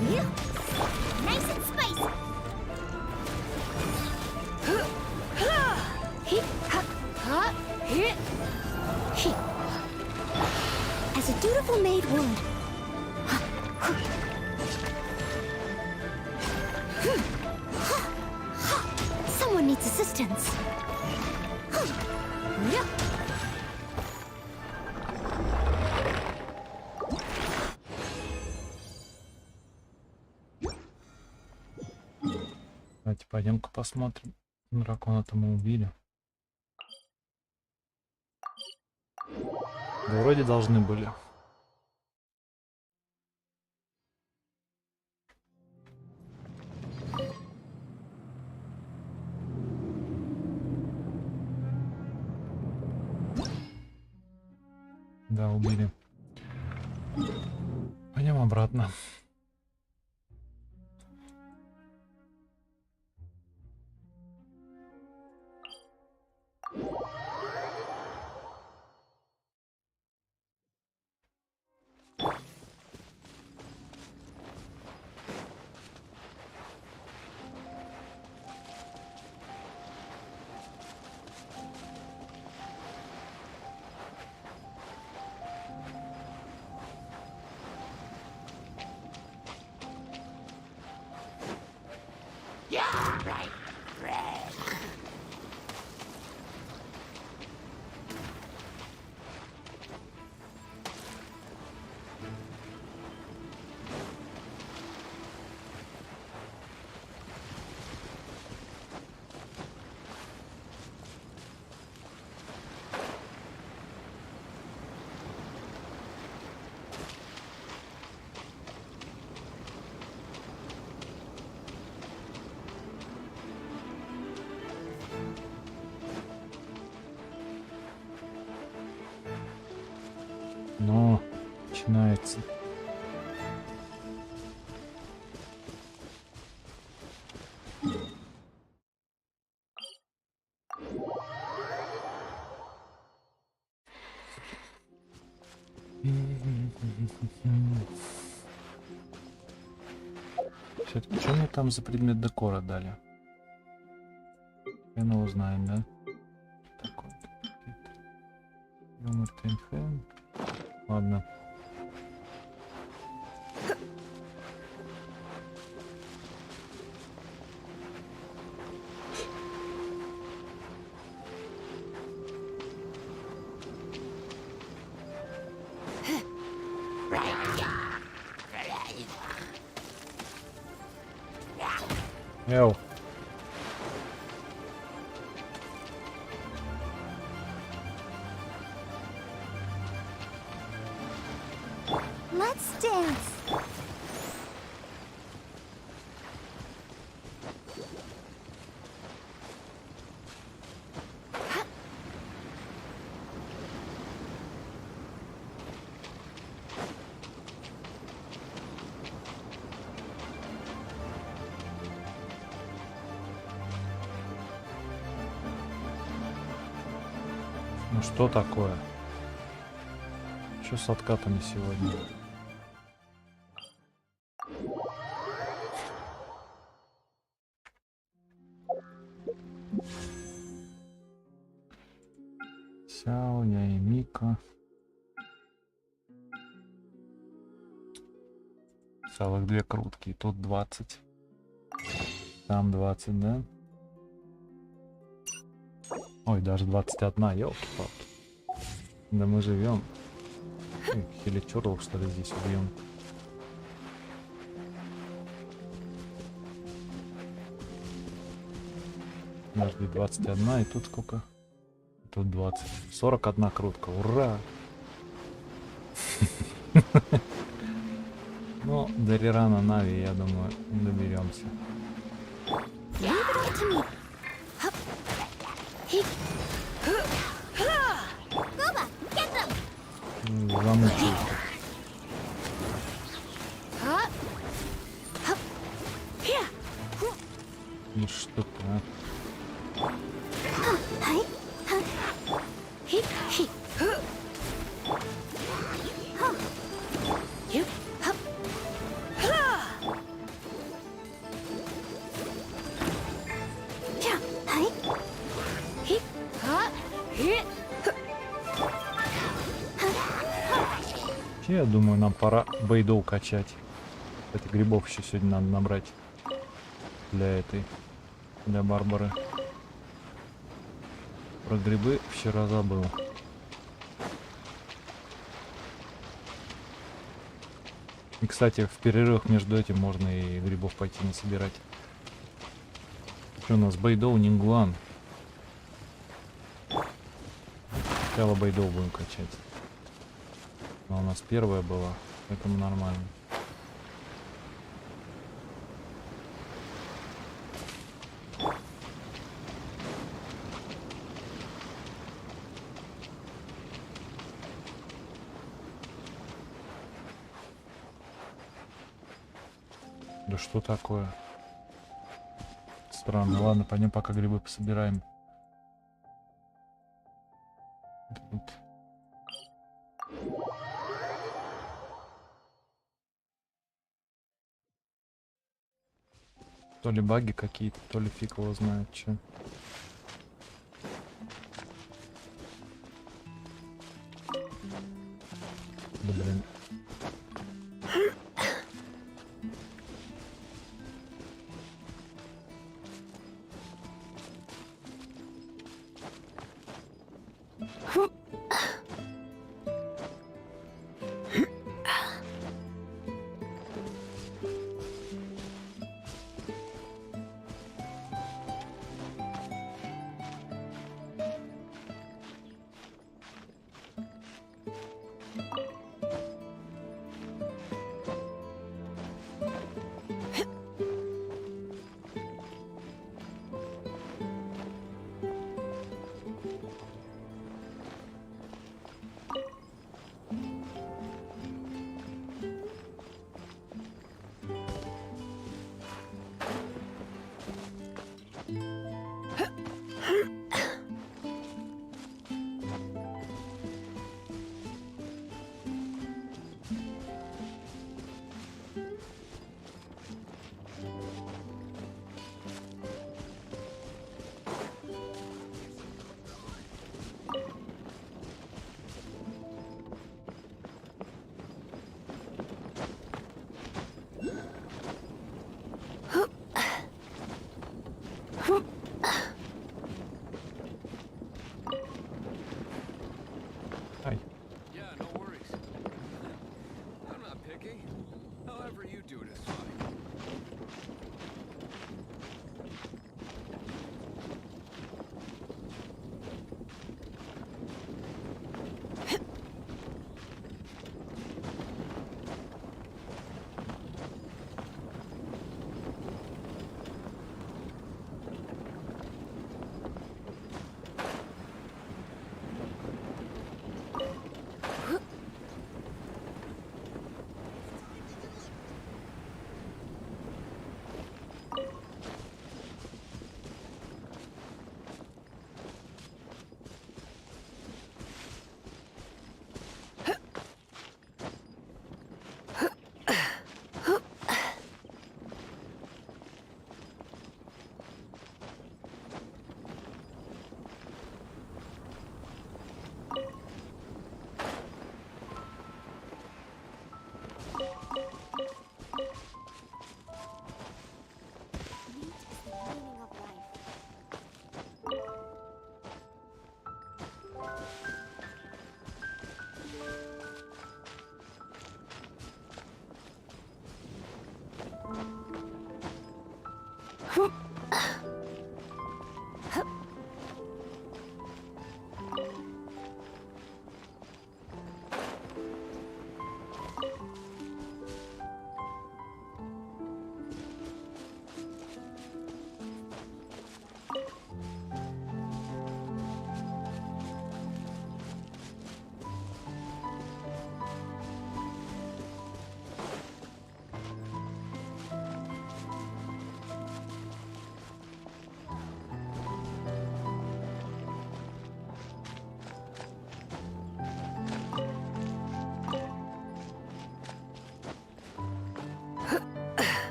Nice and spicy. As a dutiful maid would. Someone needs assistance. Давайте пойдем-ка посмотрим. Дракона-то мы убили. Да вроде должны были. Да, убили. Пойдем обратно. Но начинается. Все-таки что мне там за предмет декора дали? Хрен его знаем, да? Такой. Ладно. Эу. Let's dance. Ну что такое? Что с откатами сегодня? Сяо, я и Мика. Целых 2 крутки. Тут 20. Там 20, да? Ой, даже 21, елки-палки. Да мы живем. Хиличурлов, что ли, здесь убьем. Подожди, 21, и тут сколько? Тут 20. 41 крутка, ура! Ну, до Рерана Нави, я думаю, доберемся. Замучил. Ну что-то, а? Я думаю, нам пора бейдоу качать. Кстати, грибов еще сегодня надо набрать для Барбары. Про грибы вчера забыл. И, кстати, в перерывах между этим можно и грибов пойти насобирать. Что у нас? Бейдоу, Нингуан. Сначала Бейдоу будем качать. Но у нас первая была, поэтому нормально. Да что такое? Странно. Ладно, пойдем пока грибы пособираем. То ли баги какие-то, то ли фиг его знает, что. Да блин. Yeah, no worries. I'm not picky. However you do it is fine.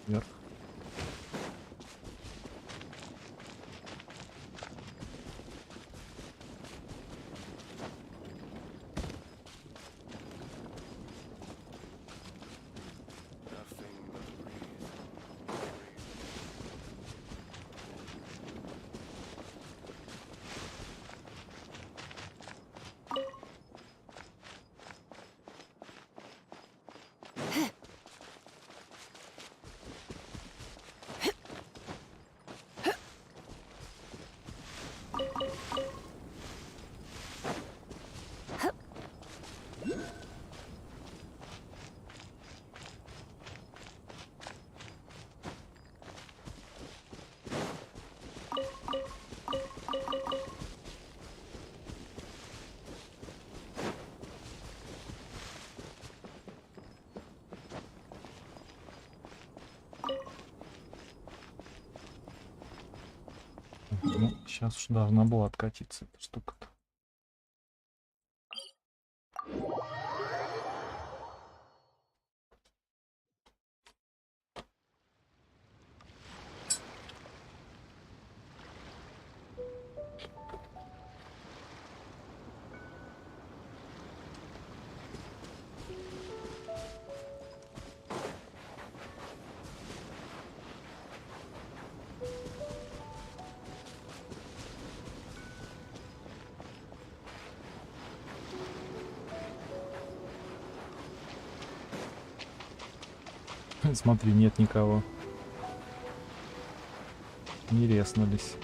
Вверх. Ну, сейчас уж должна была откатиться эта штука-то. Смотри, нет никого. Не резнулись.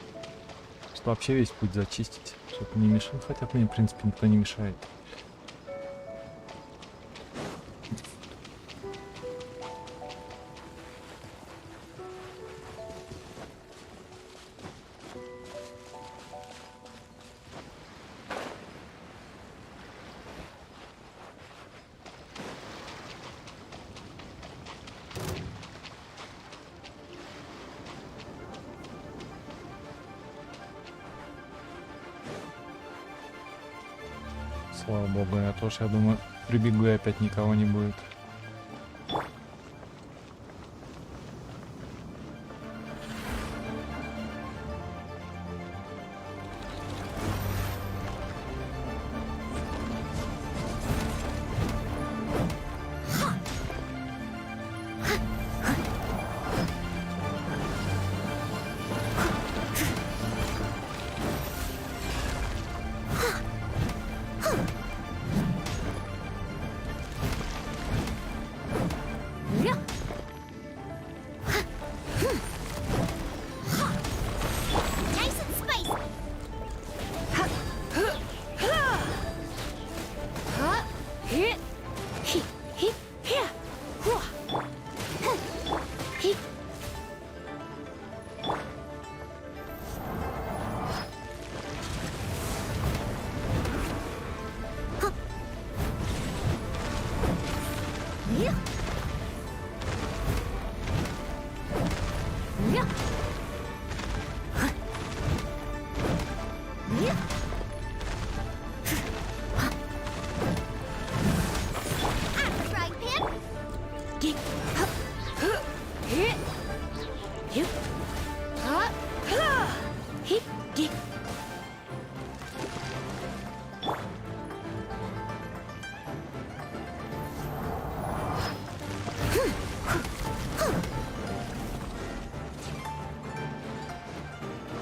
Что вообще весь путь зачистить, чтобы не мешать. Хотя мне, в принципе, никто не мешает. Слава богу, я тоже, я думаю, прибегу и опять никого не будет.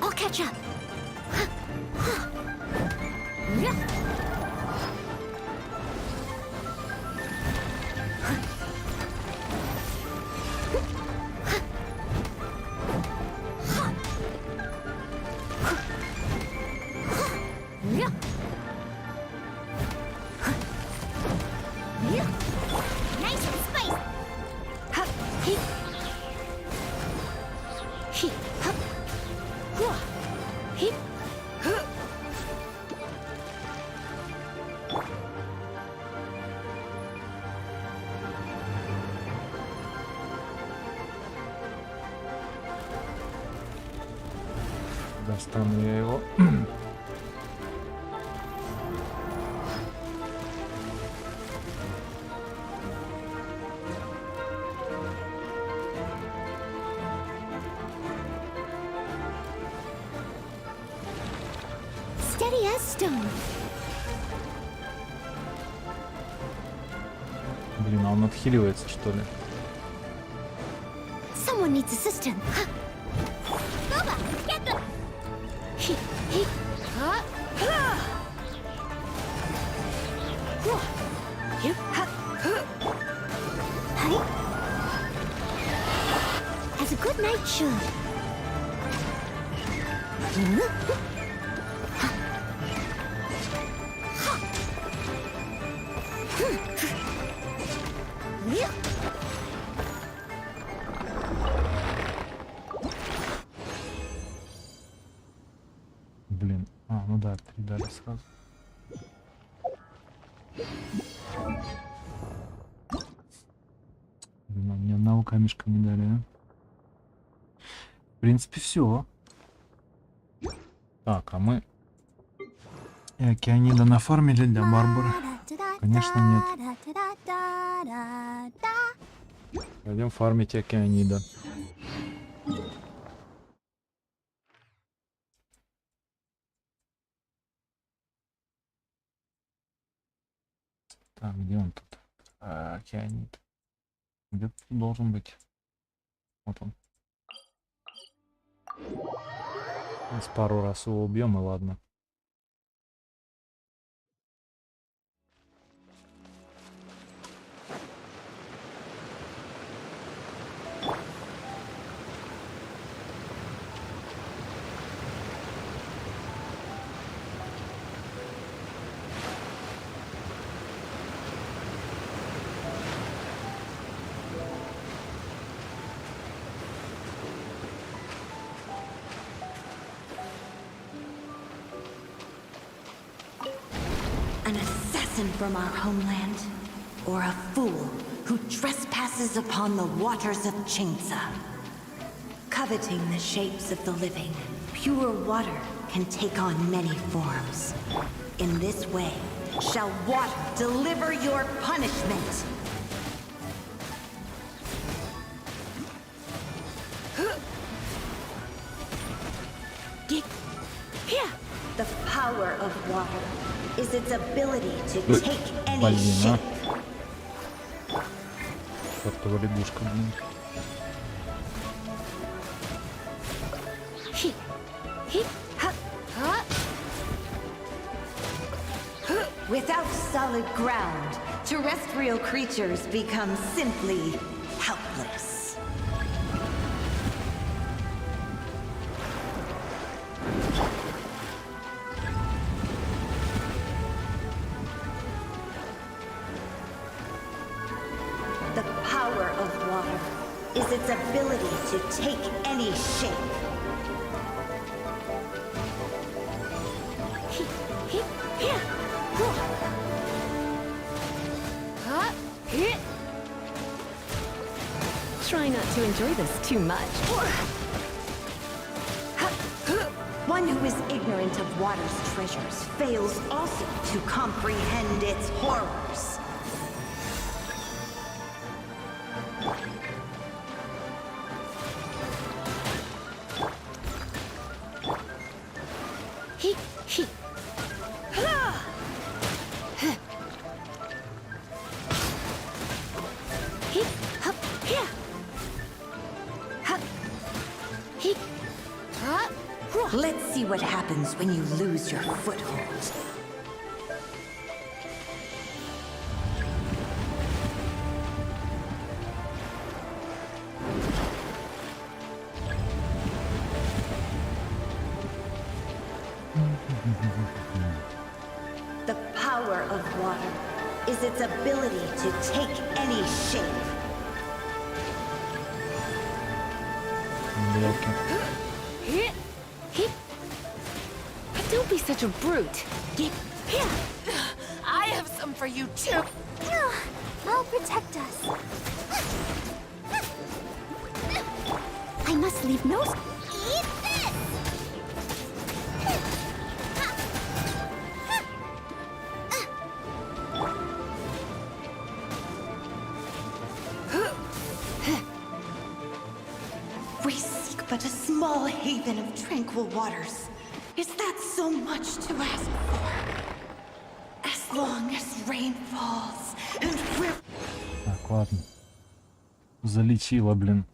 I'll catch up. Nice and spicy. Достану я его. steady as stone. Блин, а он отхиливается, что ли? Someone needs assistance. Boba, get the... As a good knight should. Блин, ну да, 3 дали сразу. Блин, мне одного камешка не дали, а? В принципе, все. Так, а мы океанида нафармили для Барбары? Конечно, нет. Пойдем фармить океанида. Так, где он тут? Океанид. Где-то тут должен быть. Вот он. Сейчас пару раз его убьем, и ладно. An assassin from our homeland, or a fool who trespasses upon the waters of Chingsa. Coveting the shapes of the living, pure water can take on many forms. In this way, shall water deliver your punishment. The power of water is its ability to take any shape. Чёртова лягушка, блин. Without solid ground, terrestrial creatures become simply helpless. The power of water is its ability to take any shape. Try not to enjoy this too much. One who is ignorant of water's treasures fails also to comprehend its horrors. Let's see what happens when you lose your foothold. The power of water is its ability to take any shape. Don't be such a brute. Get here. I have some for you too. I'll protect us. I must leave no... Eat this! We seek but a small haven of tranquil waters. Is that so much to ask for. As long as rain falls and river. Так, ладно. Залечила, блин.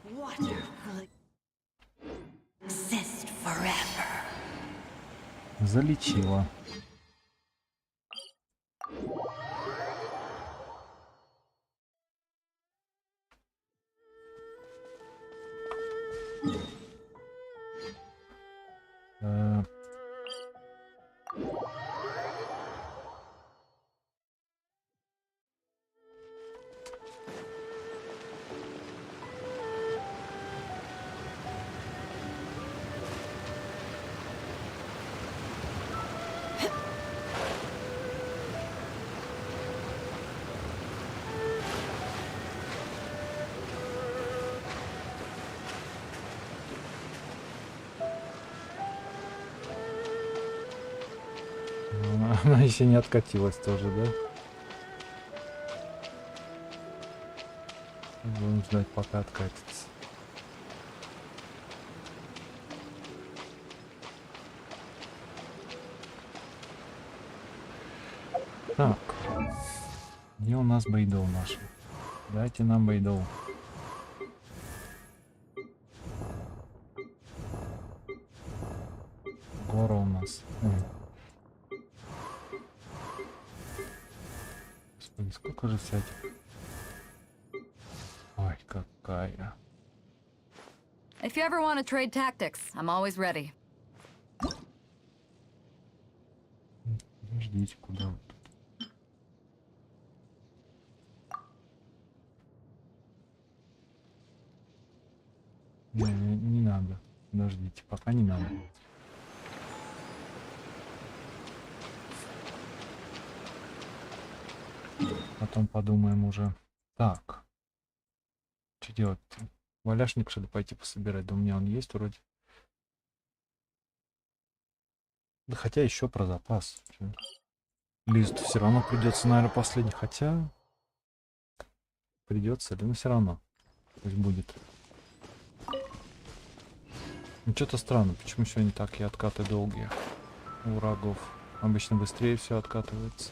Water will exist forever. Залечила. Она еще не откатилась тоже, да? Будем ждать, пока откатится. Так. Где у нас бейдол наши? Дайте нам бейдол. Гора у нас. Господи, сколько же всяких. Ой, какая. If you ever want to trade tactics, I'm always ready. Ждите, куда вы тут? Не надо. Подождите, пока не надо. Потом подумаем уже. Так. Что делать? Валяшник, что ли, пойти пособирать? Да у меня он есть вроде. Да хотя еще про запас. Лист все равно придется, наверное, последний. Хотя... Придется ли? Но все равно. Пусть будет. Ну что-то странно. Почему сегодня такие откаты долгие у врагов? Обычно быстрее все откатывается.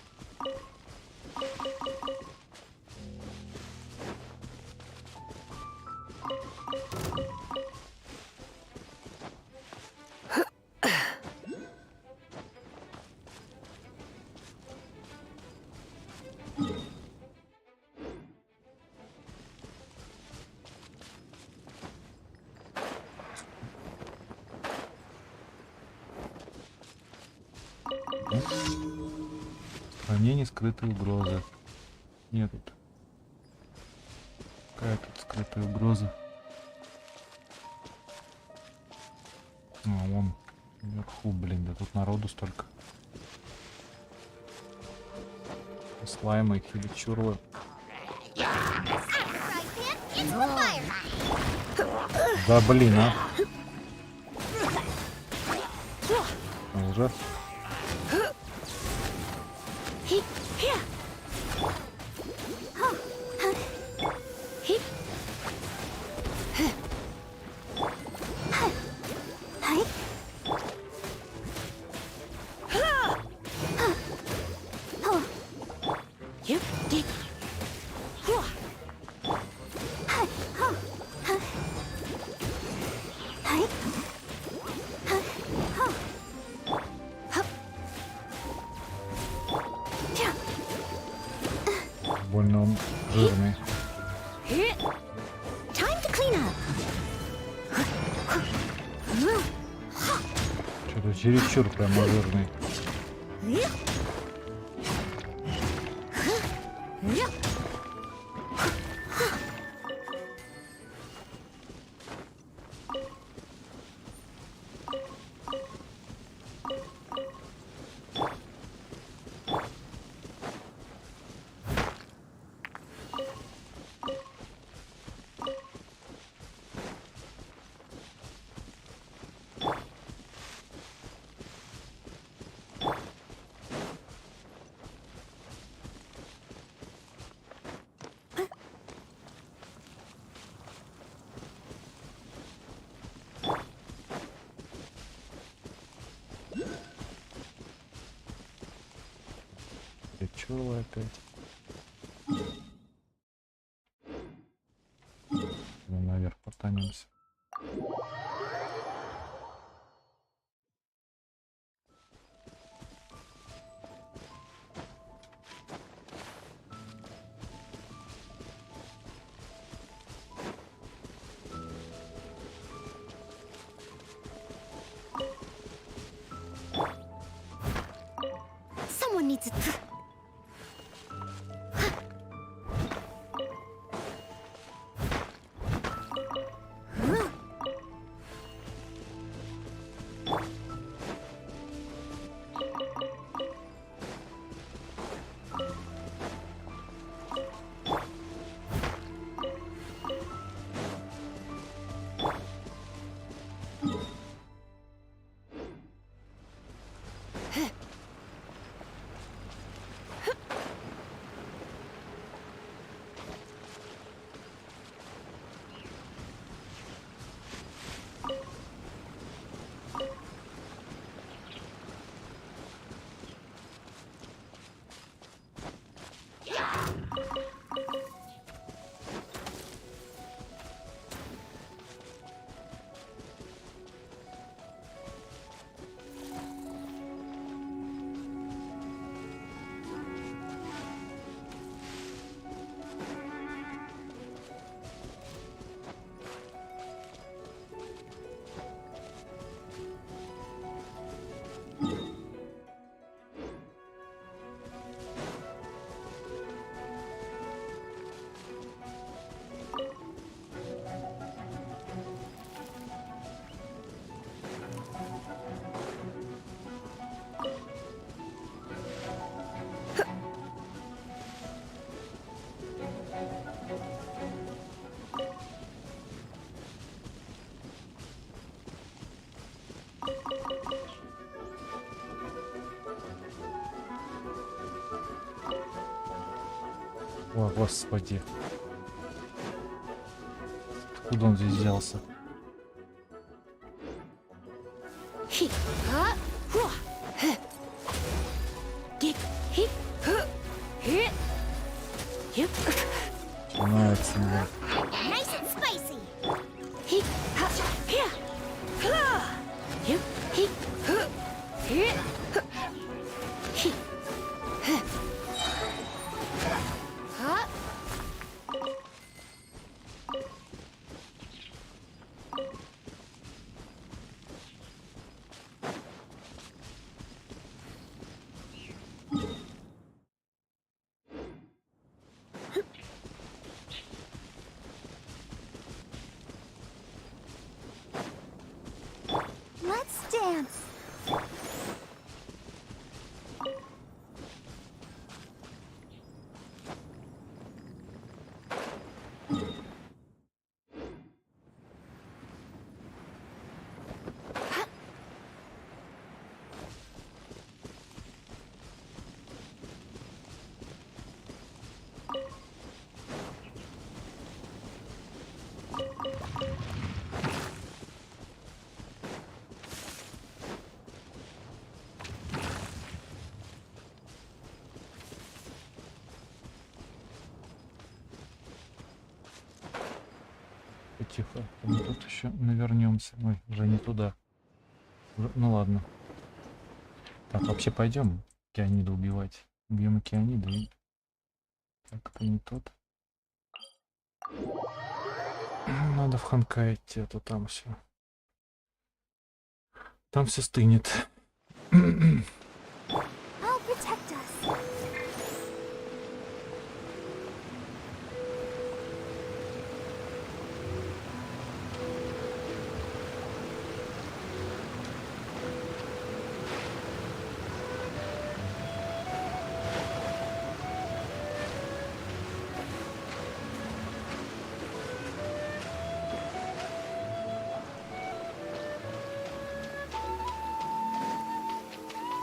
Сохранение скрытой угрозы. Нет тут. Какая тут скрытая угроза? А, вон. Вверху, блин, да тут народу столько. Слаймы их или чурлы. Да блин, а. Уже. Больно он жирный. Что-то чересчур прямо жирный. Ты чё опять? Ну, наверх потянемся. Someone needs a... О, господи. Откуда он здесь взялся? Начинается, да. Nice and spicy. Let's dance. Тихо, мы тут еще навернемся. Ой, уже не туда. Ну ладно. Так, вообще пойдем Кианида убивать. Убьем Кианида и... Так, это не тот. Надо в Ханкай идти, а то там все. Там все стынет. I'll protect us.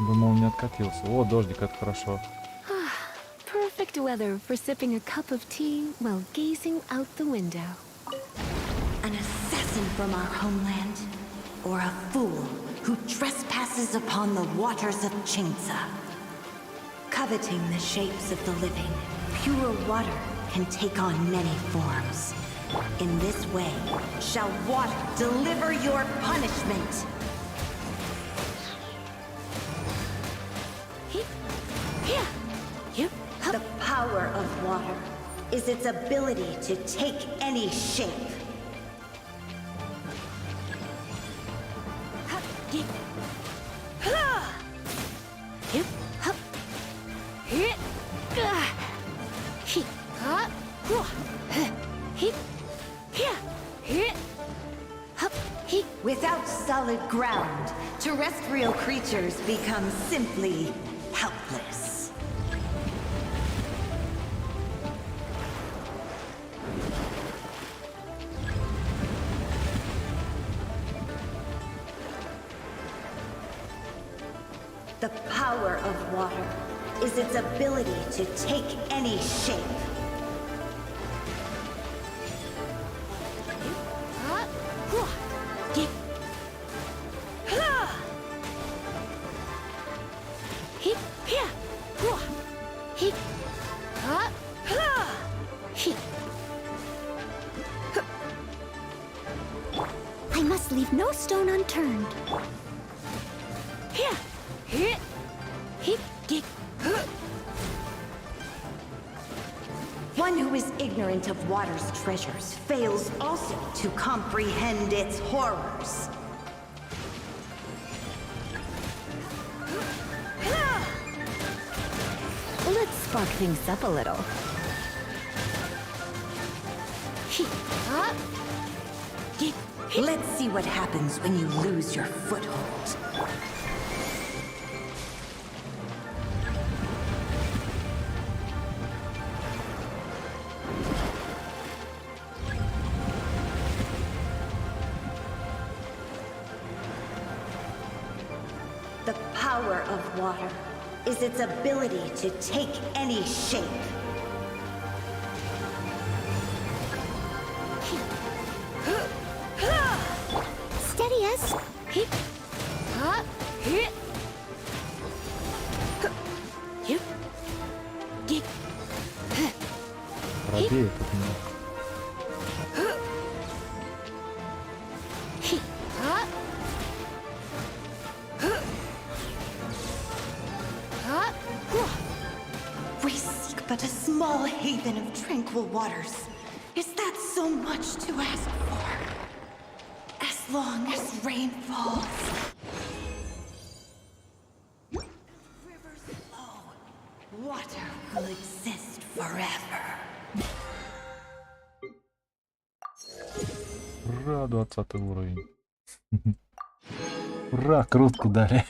Думал, не откатился. О, дождик, это хорошо. Perfect weather for sipping a cup of tea while gazing out the window. An assassin from our homeland, or a fool who trespasses upon the waters of Chinsa. Coveting the shapes of the living, pure water can take on many forms. In this way, shall water deliver your punishment. The power of water is its ability to take any shape. Without solid ground, terrestrial creatures become simply helpless. The power of water is its ability to take any shape. I must leave no stone unturned. One who is ignorant of water's treasures fails also to comprehend its horrors. Let's spark things up a little. Let's see what happens when you lose your foothold. The power of water is its ability to take any shape. Steady us. Пробей. We seek but a small haven of tranquil waters. Is that so much to ask for? As long as rain falls. Rivers flow. Water will exist forever. Ура, 20 уровень. Ура, крутку дали.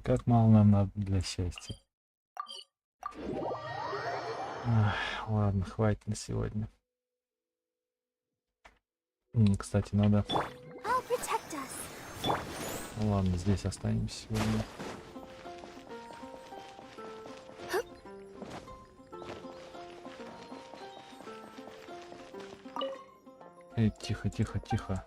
Как мало нам надо для счастья. Ладно, хватит на сегодня. Кстати, надо... Ладно, здесь останемся сегодня. Эй, тихо, тихо, тихо.